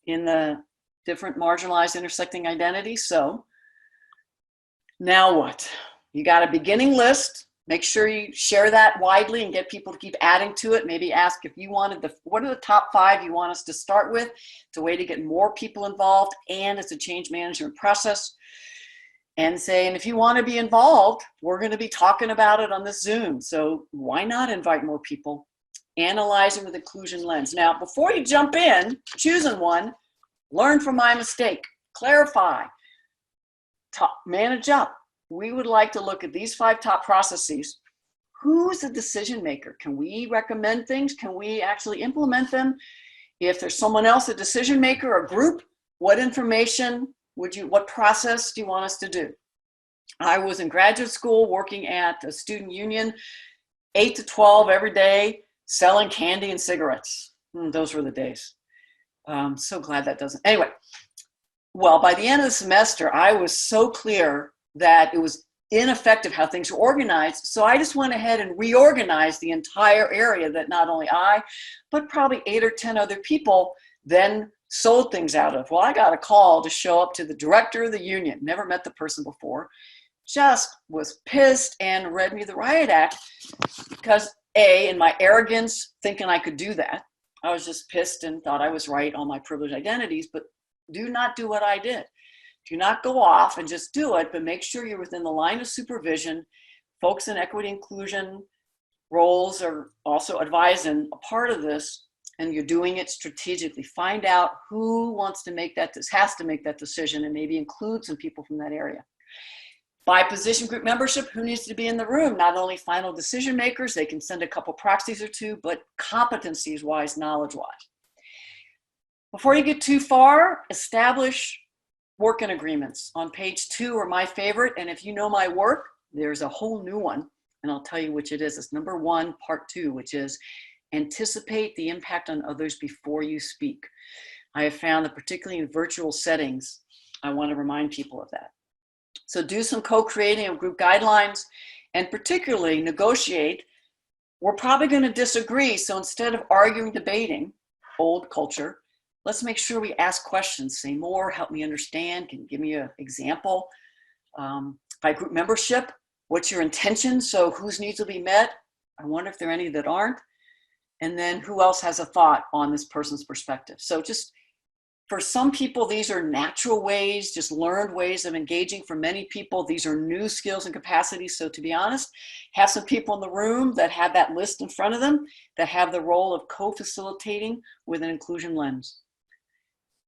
in the different marginalized intersecting identities. So now what? You got a beginning list. Make sure you share that widely and get people to keep adding to it. Maybe ask if you wanted what are the top 5 you want us to start with? It's a way to get more people involved, and it's a change management process. And saying, if you want to be involved, we're going to be talking about it on this Zoom. So why not invite more people? Analyzing with inclusion lens. Now, before you jump in, choosing one, learn from my mistake, clarify, manage up. We would like to look at these 5 top processes. Who's the decision maker? Can we recommend things? Can we actually implement them? If there's someone else, a decision maker or group, what information what process do you want us to do? I was in graduate school working at a student union, 8 to 12 every day, selling candy and cigarettes. Those were the days. So glad that doesn't. Anyway, well, by the end of the semester, I was so clear that it was ineffective how things were organized. So I just went ahead and reorganized the entire area that not only I, but probably 8 or 10 other people then sold things out of. Well, I got a call to show up to the director of the union, never met the person before, just was pissed and read me the riot act because in my arrogance, thinking I could do that, I was just pissed and thought I was right on my privileged identities, but do not do what I did. Do not go off and just do it, but make sure you're within the line of supervision. Folks in equity inclusion roles are also advising a part of this, and you're doing it strategically. Find out who wants to make that, has to make that decision, and maybe include some people from that area. By position group membership, who needs to be in the room? Not only final decision makers, they can send a couple proxies or two, but competencies-wise, knowledge-wise. Before you get too far, establish working agreements. On page 2 are my favorite, and if you know my work, there's a whole new one, and I'll tell you which it is. It's number 1, part 2, which is anticipate the impact on others before you speak. I have found that particularly in virtual settings, I want to remind people of that. So do some co-creating of group guidelines, and particularly negotiate. We're probably going to disagree, so instead of arguing, debating, old culture, let's make sure we ask questions. Say more, help me understand, can you give me an example? By group membership, what's your intention? So whose needs will be met? I wonder if there are any that aren't. And then who else has a thought on this person's perspective? So just for some people, these are natural ways, just learned ways of engaging. For many people, these are new skills and capacities. So to be honest, have some people in the room that have that list in front of them, that have the role of co-facilitating with an inclusion lens.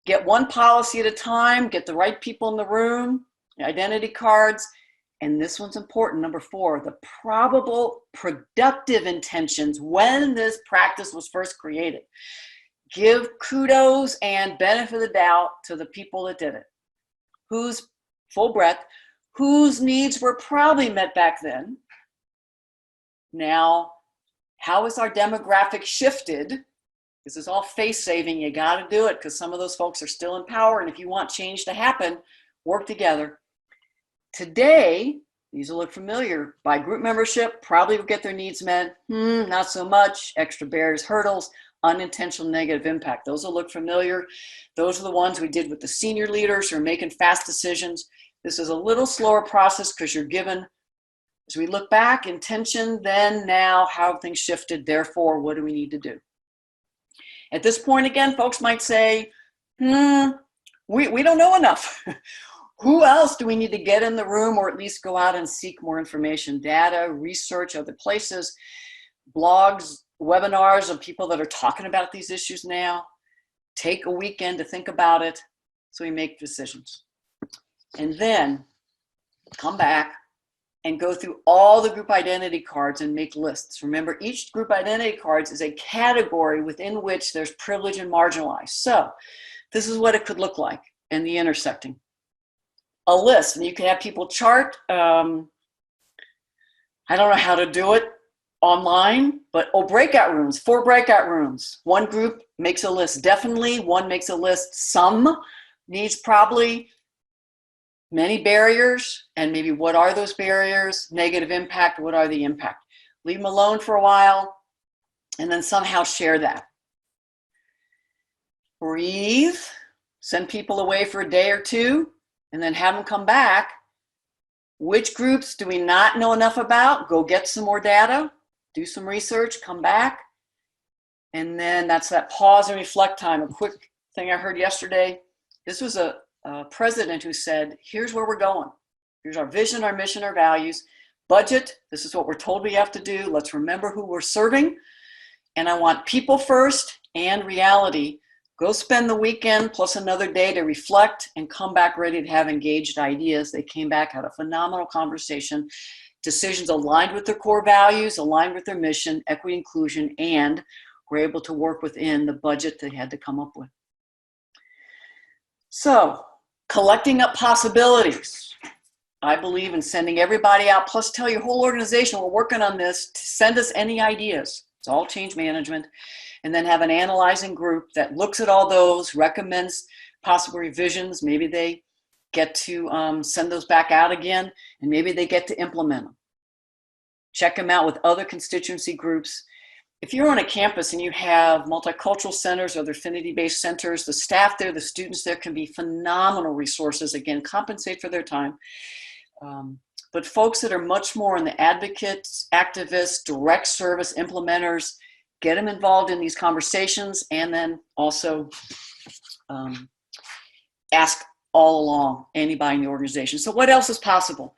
Get one policy at a time, get the right people in the room, identity cards, and this one's important, number 4, the probable productive intentions when this practice was first created. Give kudos and benefit of the doubt to the people that did it. Whose, full breath, whose needs were probably met back then. Now, how has our demographic shifted? This is all face saving. You got to do it because some of those folks are still in power. And if you want change to happen, work together. Today, these will look familiar. By group membership, probably will get their needs met. Not so much. Extra barriers, hurdles, unintentional negative impact. Those will look familiar. Those are the ones we did with the senior leaders who are making fast decisions. This is a little slower process because you're given, as we look back, intention, then, now, how have things shifted, therefore, what do we need to do? At this point, again, folks might say, we don't know enough. Who else do we need to get in the room or at least go out and seek more information, data, research, other places, blogs, webinars of people that are talking about these issues now? Take a weekend to think about it so we make decisions. And then come back and go through all the group identity cards and make lists. Remember, each group identity cards is a category within which there's privileged and marginalized. So this is what it could look like in the intersecting. A list, and you can have people chart. I don't know how to do it online, but breakout rooms, 4 breakout rooms. One group makes a list, definitely. One makes a list, some needs probably, many barriers, and maybe what are those barriers, negative impact, what are the impact. Leave them alone for a while, and then somehow share that. Breathe, send people away for a day or 2, and then have them come back. Which groups do we not know enough about? Go get some more data, do some research, come back. And then that's that pause and reflect time. A quick thing I heard yesterday. This was a president who said, here's where we're going. Here's our vision, our mission, our values. Budget, this is what we're told we have to do. Let's remember who we're serving. And I want people first and reality. Go spend the weekend plus another day to reflect and come back ready to have engaged ideas. They came back, had a phenomenal conversation. decisions aligned with their core values, aligned with their mission, equity, inclusion, and were able to work within the budget they had to come up with. So, collecting up possibilities. I believe in sending everybody out, plus tell your whole organization, we're working on this, to send us any ideas. It's all change management. And then have an analyzing group that looks at all those, recommends possible revisions. Maybe they get to send those back out again, and maybe they get to implement them. Check them out with other constituency groups. If you're on a campus and you have multicultural centers or the affinity-based centers, the staff there, the students there can be phenomenal resources. Again, compensate for their time. But folks that are much more in the advocates, activists, direct service implementers, get them involved in these conversations, and then also ask all along anybody in the organization. So what else is possible?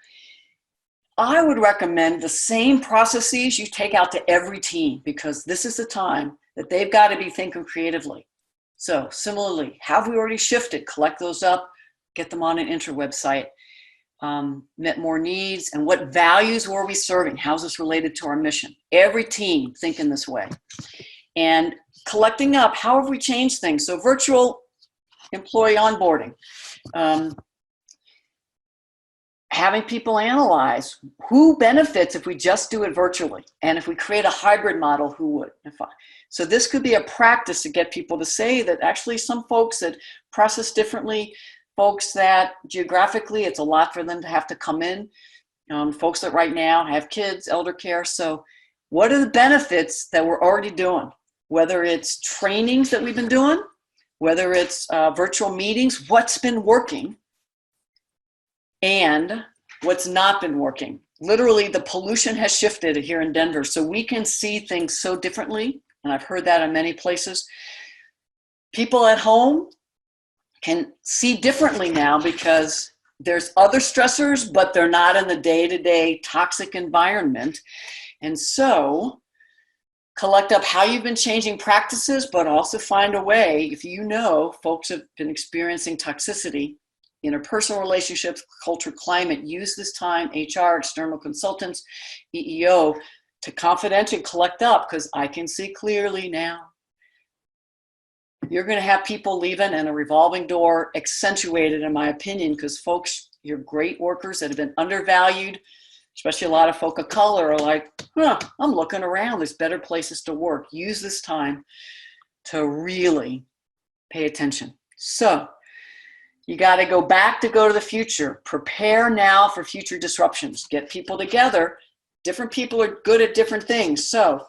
I would recommend the same processes you take out to every team, because this is the time that they've got to be thinking creatively. So similarly, have we already shifted? Collect those up, get them on an interwebsite. Met more needs, and what values were we serving? How's this related to our mission? Every team thinking this way. And collecting up, how have we changed things? So virtual employee onboarding. Having people analyze who benefits if we just do it virtually, and if we create a hybrid model, who would? So this could be a practice to get people to say that actually some folks that process differently, folks that geographically it's a lot for them to have to come in, folks that right now have kids, elder care. So what are the benefits that we're already doing? Whether it's trainings that we've been doing, whether it's virtual meetings, what's been working and what's not been working. Literally, the pollution has shifted here in Denver, so we can see things so differently, and I've heard that in many places. People at home can see differently now because there's other stressors, but they're not in the day-to-day toxic environment. And so collect up how you've been changing practices, but also find a way, if you know folks have been experiencing toxicity, interpersonal relationships, culture, climate, use this time, HR, external consultants, EEO, to confidentially collect up, because I can see clearly now. You're going to have people leaving and a revolving door accentuated, in my opinion, because folks, you're great workers that have been undervalued, especially a lot of folk of color are like, I'm looking around, there's better places to work. Use this time to really pay attention. So you got to go back to go to the future. Prepare now for future disruptions. Get people together. Different people are good at different things. So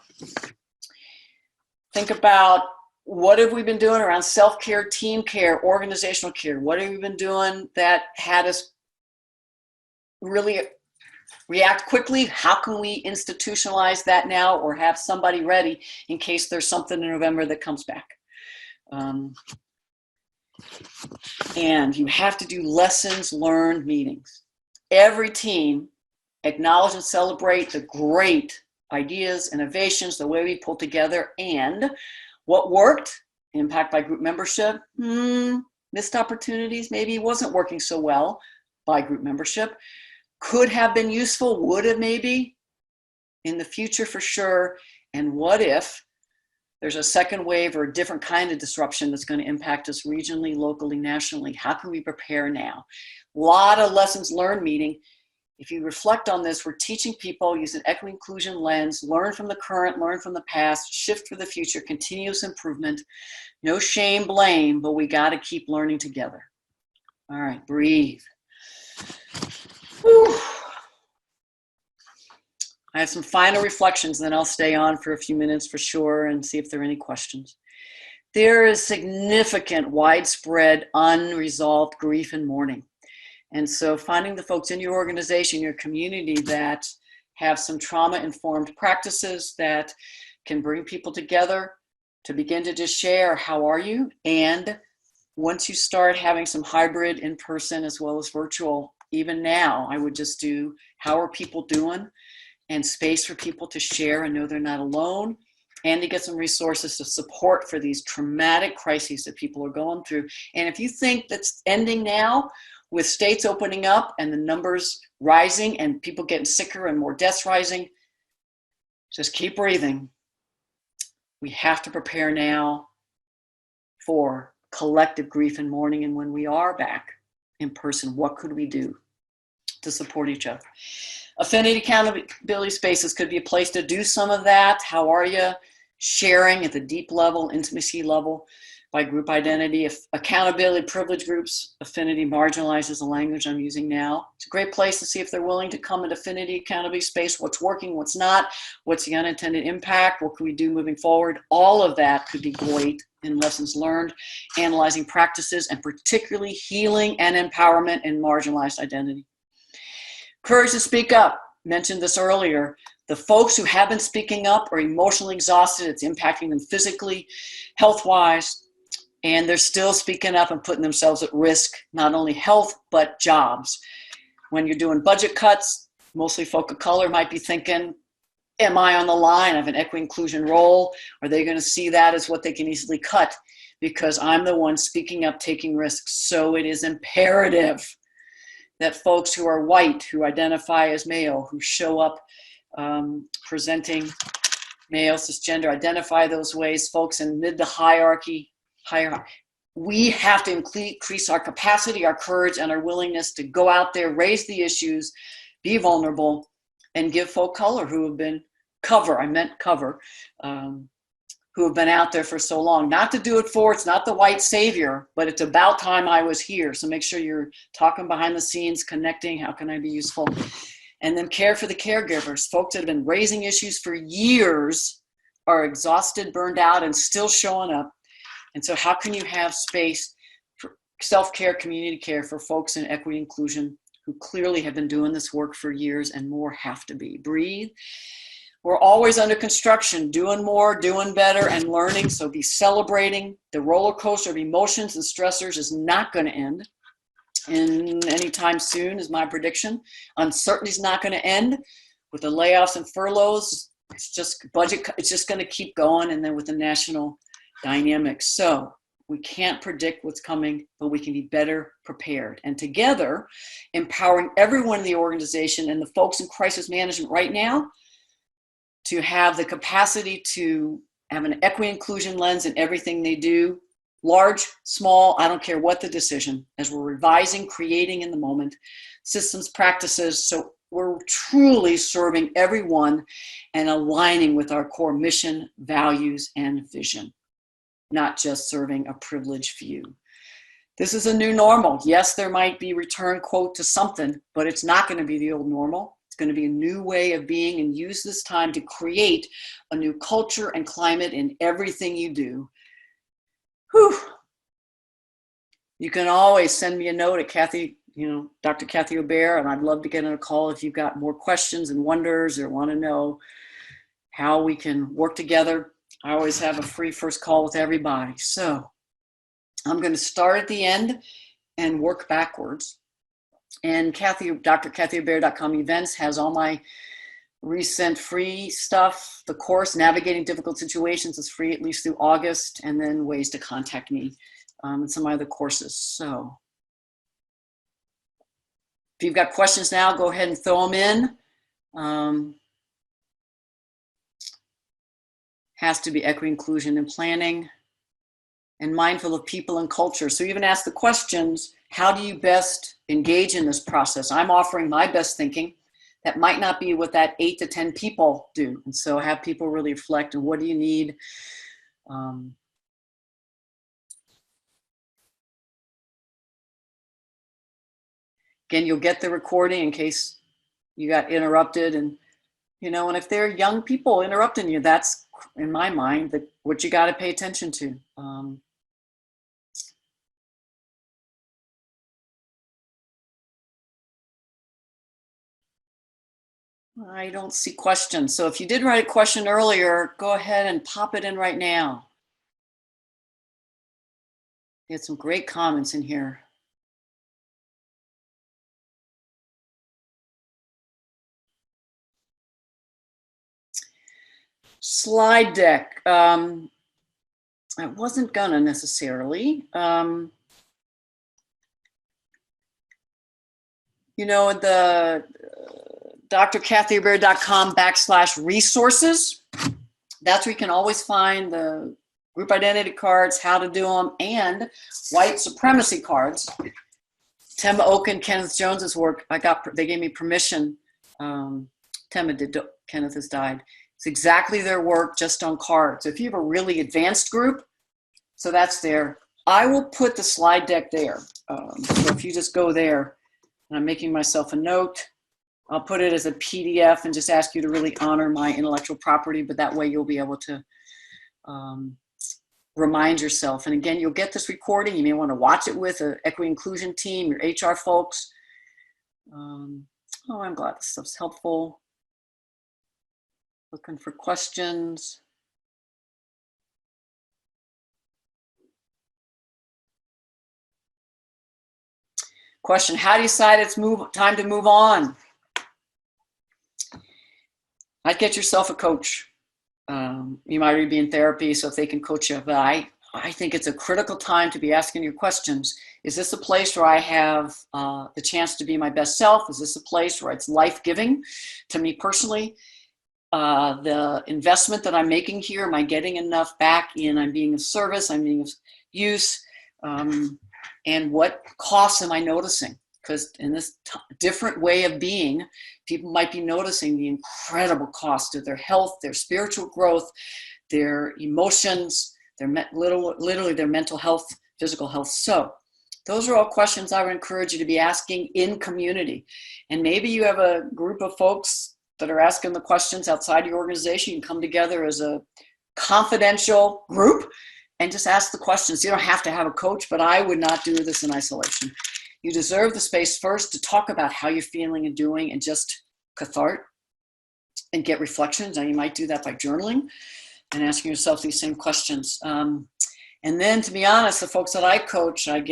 think about, what have we been doing around self-care, team care, organizational care? What have we been doing that had us really react quickly? How can we institutionalize that now, or have somebody ready in case there's something in November that comes back? And you have to do lessons learned meetings. Every team acknowledge and celebrate the great ideas, innovations, the way we pull together, and what worked, impact by group membership, missed opportunities, maybe wasn't working so well by group membership, could have been useful, would have maybe, in the future for sure, and what if there's a second wave or a different kind of disruption that's going to impact us regionally, locally, nationally? How can we prepare now? A lot of lessons learned meeting. If you reflect on this, we're teaching people, use an equity inclusion lens, learn from the current, learn from the past, shift for the future, continuous improvement, no shame, blame, but we got to keep learning together. All right, breathe. Whew. I have some final reflections, and then I'll stay on for a few minutes for sure and see if there are any questions. There is significant, widespread, unresolved grief and mourning. And so finding the folks in your organization, your community that have some trauma-informed practices that can bring people together to begin to just share, how are you? And once you start having some hybrid in-person as well as virtual, even now, I would just do, how are people doing? And space for people to share and know they're not alone, and to get some resources to support for these traumatic crises that people are going through. And if you think that's ending now, with states opening up and the numbers rising and people getting sicker and more deaths rising, just keep breathing. We have to prepare now for collective grief and mourning. And when we are back in person, what could we do to support each other? Affinity accountability spaces could be a place to do some of that. How are you? Sharing at the deep level, intimacy level, by group identity. If accountability privilege groups, affinity marginalizes the language I'm using now. It's a great place to see if they're willing to come into affinity accountability space, what's working, what's not, what's the unintended impact, what can we do moving forward. All of that could be great in lessons learned, analyzing practices, and particularly healing and empowerment in marginalized identity. Courage to speak up. Mentioned this earlier. The folks who have been speaking up are emotionally exhausted. It's impacting them physically, health-wise, and they're still speaking up and putting themselves at risk, not only health, but jobs. When you're doing budget cuts, mostly folk of color might be thinking, am I on the line of an equity inclusion role? Are they going to see that as what they can easily cut? Because I'm the one speaking up, taking risks. So it is imperative that folks who are white, who identify as male, who show up presenting male, cisgender, identify those ways, folks in mid to hierarchy, we have to increase our capacity, our courage, and our willingness to go out there, raise the issues, be vulnerable, and give folk color who have been who have been out there for so long. Not to do it for, it's not the white savior, but it's about time I was here. So make sure you're talking behind the scenes, connecting, how can I be useful? And then care for the caregivers. Folks that have been raising issues for years are exhausted, burned out, and still showing up. And so how can you have space for self-care, community care for folks in equity inclusion who clearly have been doing this work for years, and more have to be? Breathe. We're always under construction, doing more, doing better, and learning. So be celebrating. The roller coaster of emotions and stressors is not going to end in anytime soon, is my prediction. Uncertainty is not going to end with the layoffs and furloughs. It's just budget. It's just going to keep going, and then with the national dynamics. So we can't predict what's coming, but we can be better prepared. And together, empowering everyone in the organization and the folks in crisis management right now to have the capacity to have an equity inclusion lens in everything they do, large, small, I don't care what the decision, as we're revising, creating in the moment, systems, practices, so we're truly serving everyone and aligning with our core mission, values, and vision, not just serving a privileged few. This is a new normal. Yes, there might be return quote to something, but it's not going to be the old normal. It's going to be a new way of being, and use this time to create a new culture and climate in everything you do. Whew. You can always send me a note at Kathy, Dr. Kathy Obear, and I'd love to get on a call if you've got more questions and wonders or want to know how we can work together. I always have a free first call with everybody. So I'm going to start at the end and work backwards. And drkathyobear.com events has all my recent free stuff. The course, Navigating Difficult Situations, is free at least through August, and then ways to contact me and some other courses. So if you've got questions now, go ahead and throw them in. Has to be equity, inclusion, and planning, and mindful of people and culture. So even ask the questions, how do you best engage in this process? I'm offering my best thinking. That might not be what that 8 to 10 people do. And so have people really reflect on what do you need? Again, you'll get the recording in case you got interrupted. And, and if they're young people interrupting you, that's, in my mind, what you got to pay attention to. I don't see questions. So if you did write a question earlier, go ahead and pop it in right now. You had some great comments in here. Slide deck. I wasn't gonna necessarily. You know, the drkathybear.com/resources. That's where you can always find the group identity cards, how to do them, and white supremacy cards. Tema Oken, Kenneth Jones's work, they gave me permission. Tema did, Kenneth has died. It's exactly their work, just on cards. If you have a really advanced group, so that's there. I will put the slide deck there. So if you just go there, and I'm making myself a note, I'll put it as a PDF and just ask you to really honor my intellectual property, but that way you'll be able to remind yourself. And again, you'll get this recording. You may want to watch it with an equity inclusion team, your HR folks. Oh, I'm glad this stuff's helpful. Looking for questions. Question, how do you decide it's time to move on? I'd get yourself a coach. You might already be in therapy, so if they can coach you, but I think it's a critical time to be asking your questions. Is this a place where I have the chance to be my best self? Is this a place where it's life-giving to me personally? The investment that I'm making here, am I getting enough back in? I'm being of service, I'm being of use, and what costs am I noticing? Because in this different way of being, people might be noticing the incredible cost of their health, their spiritual growth, their emotions, literally their mental health, physical health. So those are all questions I would encourage you to be asking in community. And maybe you have a group of folks that are asking the questions outside your organization. You can come together as a confidential group and just ask the questions. You don't have to have a coach, but I would not do this in isolation. You deserve the space first to talk about how you're feeling and doing, and just cathartic and get reflections. Now you might do that by journaling and asking yourself these same questions. And then, to be honest, the folks that I coach, I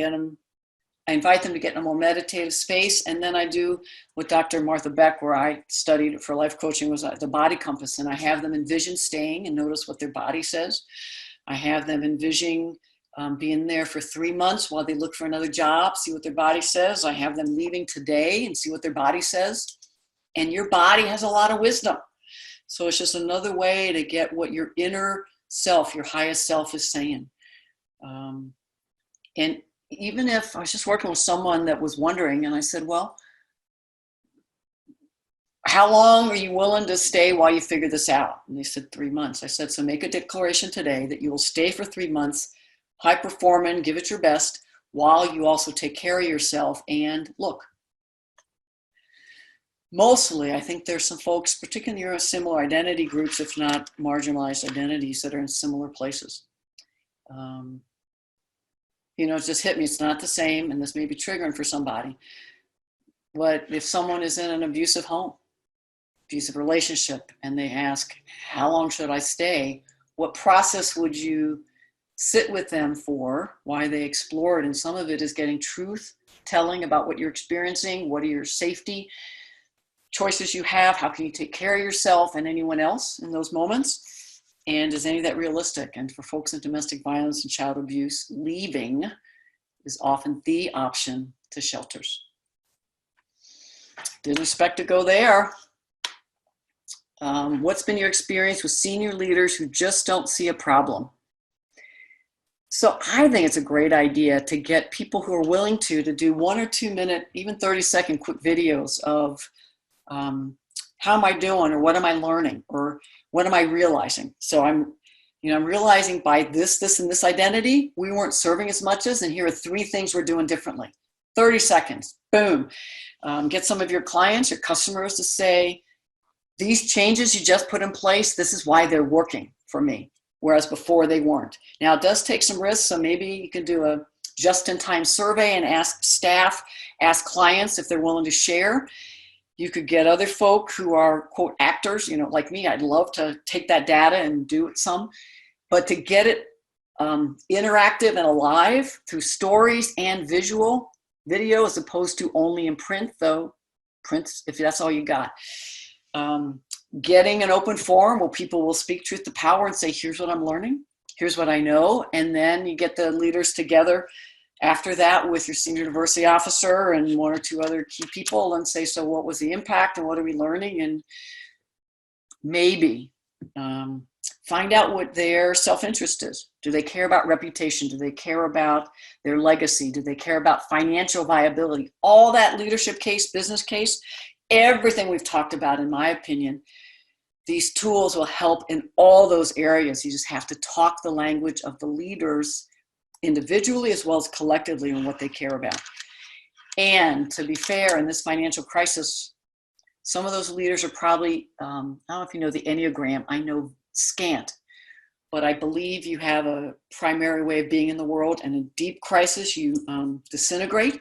invite them to get in a more meditative space. And then I do what Dr. Martha Beck, where I studied for life coaching, was the body compass. And I have them envision staying and notice what their body says. I have them envisioning being there for 3 months while they look for another job, see what their body says. I have them leaving today and see what their body says. And your body has a lot of wisdom. So it's just another way to get what your inner self, your highest self, is saying. And even if I was just working with someone that was wondering, and I said, well, how long are you willing to stay while you figure this out? And they said 3 months. I said, so make a declaration today that you will stay for 3 months, high performing, give it your best, while you also take care of yourself and look. Mostly, I think there's some folks, particularly in similar identity groups, if not marginalized identities, that are in similar places. It just hit me. It's not the same, and this may be triggering for somebody. But if someone is in an abusive home, abusive relationship, and they ask, how long should I stay? What process would you sit with them for? Why they explore it? And some of it is getting truth telling about what you're experiencing. What are your safety choices you have? How can you take care of yourself and anyone else in those moments? And is any of that realistic? And for folks in domestic violence and child abuse, leaving is often the option to shelters. Didn't expect to go there. What's been your experience with senior leaders who just don't see a problem? So I think it's a great idea to get people who are willing to do 1 or 2 minute, even 30-second quick videos of how am I doing, or what am I learning, or what am I realizing? So I'm realizing by this, and this identity, we weren't serving as much as, and here are 3 things we're doing differently. 30 seconds, boom. Get some of your clients, your customers to say, these changes you just put in place, this is why they're working for me, whereas before they weren't. Now it does take some risks, so maybe you can do a just-in-time survey and ask staff, ask clients if they're willing to share. You could get other folk who are, quote, actors, like me. I'd love to take that data and do it some, but to get it interactive and alive through stories and video, as opposed to only in print, though print, if that's all you got. Getting an open forum where people will speak truth to power and say, here's what I'm learning, here's what I know, and then you get the leaders together after that with your senior diversity officer and one or two other key people and say, so what was the impact and what are we learning? And maybe find out what their self-interest is. Do they care about reputation? Do they care about their legacy? Do they care about financial viability? All that leadership case, business case, everything we've talked about, in my opinion, these tools will help in all those areas. You just have to talk the language of the leaders individually as well as collectively on what they care about. And to be fair, in this financial crisis, some of those leaders are probably, I don't know if you know the Enneagram, I know scant, but I believe you have a primary way of being in the world, and in deep crisis, you disintegrate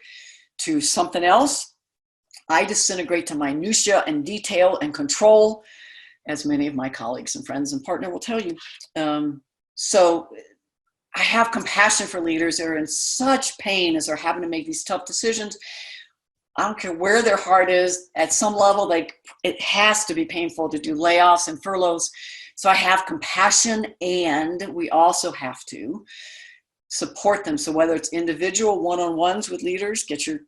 to something else. I disintegrate to minutia and detail and control, as many of my colleagues and friends and partner will tell you. So I have compassion for leaders that are in such pain as they're having to make these tough decisions. I don't care where their heart is, at some level, it has to be painful to do layoffs and furloughs. So I have compassion, and we also have to support them. So whether it's individual one-on-ones with leaders, get your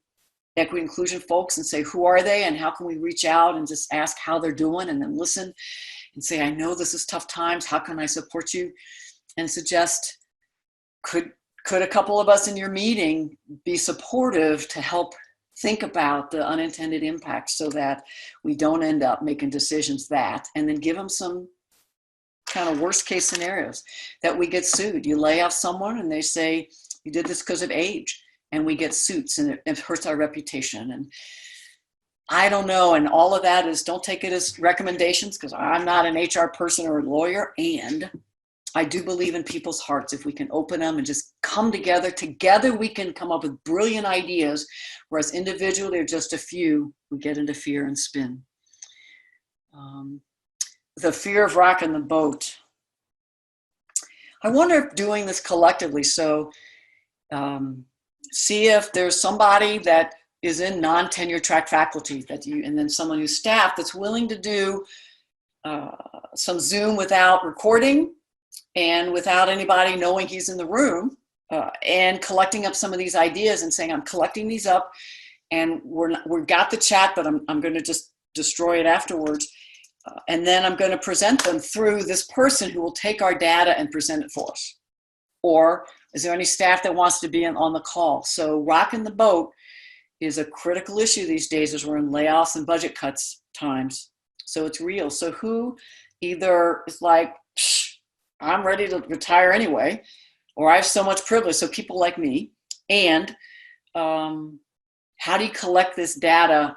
equity inclusion folks and say, who are they and how can we reach out and just ask how they're doing, and then listen and say, I know this is tough times. How can I support you? And suggest, could a couple of us in your meeting be supportive to help think about the unintended impacts so that we don't end up making decisions and then give them some kind of worst case scenarios that we get sued. You lay off someone and they say, you did this because of age, and we get suits and it hurts our reputation. And I don't know. And all of that is, don't take it as recommendations because I'm not an HR person or a lawyer. And I do believe in people's hearts. If we can open them and just come together, we can come up with brilliant ideas, whereas individually or just a few, we get into fear and spin. The fear of rocking the boat. I wonder if doing this collectively, so see if there's somebody that is in non-tenure track faculty and then someone who's staff that's willing to do some Zoom without recording and without anybody knowing he's in the room, and collecting up some of these ideas and saying, I'm collecting these up, and we've got the chat, but I'm going to just destroy it afterwards. And then I'm going to present them through this person who will take our data and present it for us. Or is there any staff that wants to be on the call? So rocking the boat is a critical issue these days as we're in layoffs and budget cuts times. So it's real. So who either is like, I'm ready to retire anyway, or I have so much privilege, so people like me, and how do you collect this data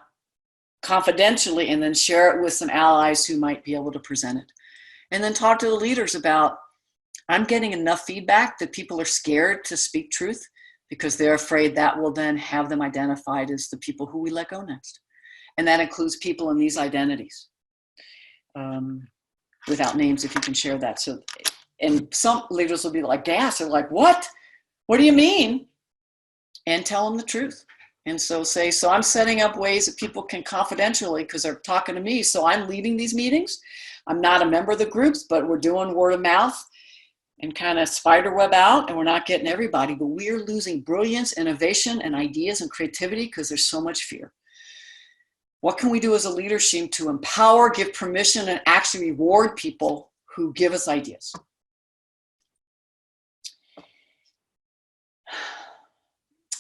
confidentially and then share it with some allies who might be able to present it? And then talk to the leaders about, I'm getting enough feedback that people are scared to speak truth because they're afraid that will then have them identified as the people who we let go next. And that includes people in these identities. Without names, if you can share that. So, and some leaders will be like, gas, they're like, what? What do you mean? And tell them the truth. And so say, so I'm setting up ways that people can confidentially, because they're talking to me, so I'm leading these meetings. I'm not a member of the groups, but we're doing word of mouth and kind of spider web out, and we're not getting everybody, but we're losing brilliance, innovation, and ideas and creativity because there's so much fear. What can we do as a leadership to empower, give permission, and actually reward people who give us ideas?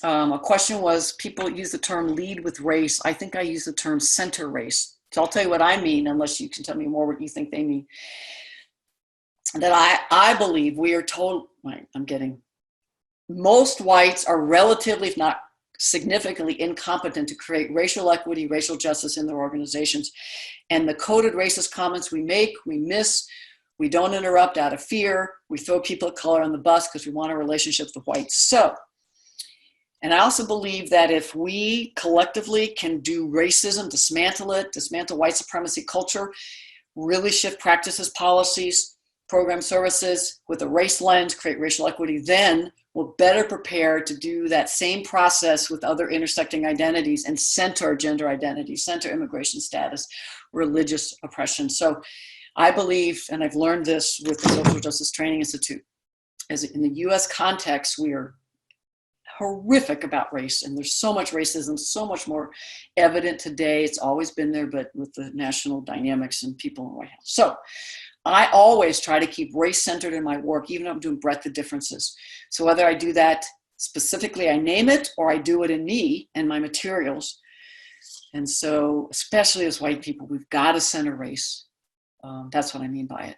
A question was, people use the term lead with race. I think I use the term center race. So I'll tell you what I mean, unless you can tell me more what you think they mean. That I believe we are told, most whites are relatively, if not significantly, incompetent to create racial equity, racial justice in their organizations. And the coded racist comments we make, we miss, we don't interrupt out of fear, we throw people of color on the bus because we want a relationship with whites. So, and I also believe that if we collectively can do racism, dismantle it, dismantle white supremacy culture, really shift practices, policies, program services with a race lens, create racial equity, then we're better prepared to do that same process with other intersecting identities and center gender identity, center immigration status, religious oppression. So I believe, and I've learned this with the Social Justice Training Institute, as in the US context, we are horrific about race, and there's so much racism, so much more evident today. It's always been there, but with the national dynamics and people in the White House. So I always try to keep race centered in my work, even if I'm doing breadth of differences. So whether I do that specifically, I name it, or I do it in me and my materials. And so, especially as white people, we've got to center race. That's what I mean by it.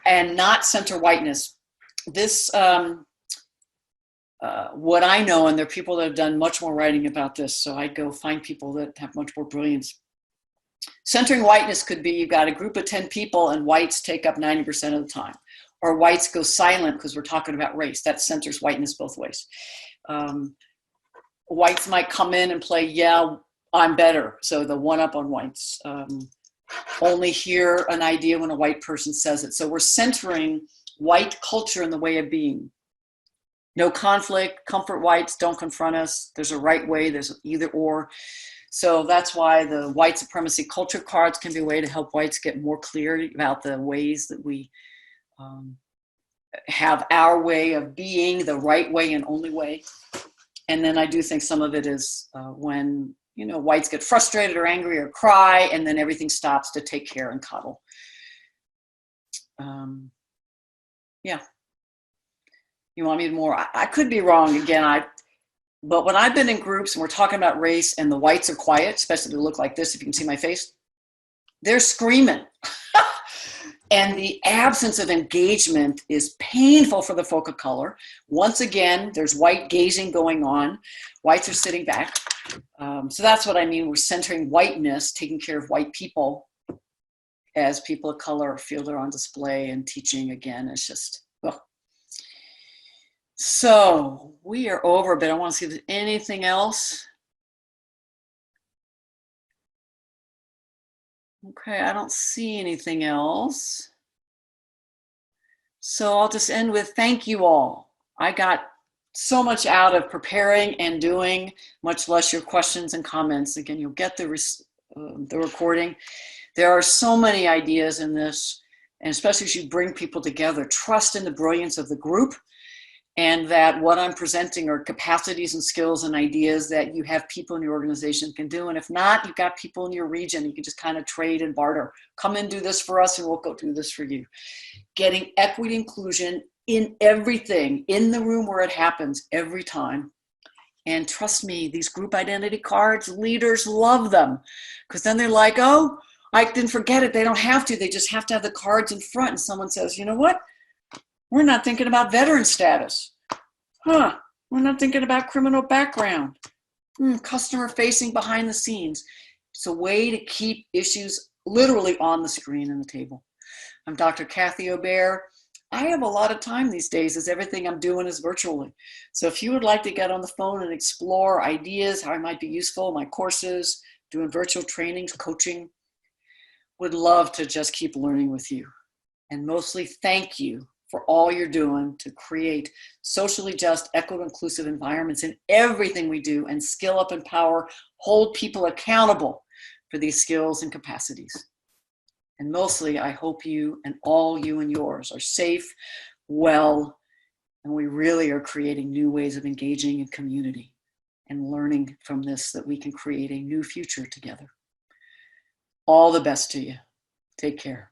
And not center whiteness. This, what I know, and there are people that have done much more writing about this, so I'd go find people that have much more brilliance. Centering whiteness could be you've got a group of 10 people and whites take up 90% of the time. Or whites go silent because we're talking about race. That centers whiteness both ways. Whites might come in and play, yeah, I'm better. So the one up on whites. Only hear an idea when a white person says it. So we're centering white culture in the way of being. No conflict, comfort whites, don't confront us. There's a right way, there's either or. So that's why the white supremacy culture cards can be a way to help whites get more clear about the ways that we have our way of being, the right way and only way. And then I do think some of it is when, you know, whites get frustrated or angry or cry, and then everything stops to take care and cuddle. Yeah. You want me to more? I could be wrong again. But when I've been in groups and we're talking about race and the whites are quiet, especially to look like this, if you can see my face, they're screaming. And the absence of engagement is painful for the folk of color. Once again, there's white gazing going on. Whites are sitting back. So that's what I mean. We're centering whiteness, taking care of white people as people of color feel they're on display and teaching again. It's just, ugh. So we are over a bit. I want to see if there's anything else. Okay, I don't see anything else. So I'll just end with thank you all. I got so much out of preparing and doing, much less your questions and comments. Again, you'll get the recording. There are so many ideas in this, and especially as you bring people together, trust in the brilliance of the group, and that what I'm presenting are capacities and skills and ideas that you have people in your organization can do. And if not, you've got people in your region, you can just kind of trade and barter. Come and do this for us and we'll go do this for you. Getting equity inclusion in everything, in the room where it happens every time. And trust me, these group identity cards, leaders love them, because then they're like, oh, I didn't forget it. They don't have to. They just have to have the cards in front. And someone says, you know what? We're not thinking about veteran status. Huh, we're not thinking about criminal background. Customer facing behind the scenes. It's a way to keep issues literally on the screen and the table. I'm Dr. Kathy Obear. I have a lot of time these days as everything I'm doing is virtually. So if you would like to get on the phone and explore ideas, how I might be useful, my courses, doing virtual trainings, coaching, would love to just keep learning with you. And mostly thank you for all you're doing to create socially just, equitable, inclusive environments in everything we do, and skill up, empower, hold people accountable for these skills and capacities. And mostly, I hope you and all you and yours are safe, well, and we really are creating new ways of engaging in community and learning from this that we can create a new future together. All the best to you. Take care.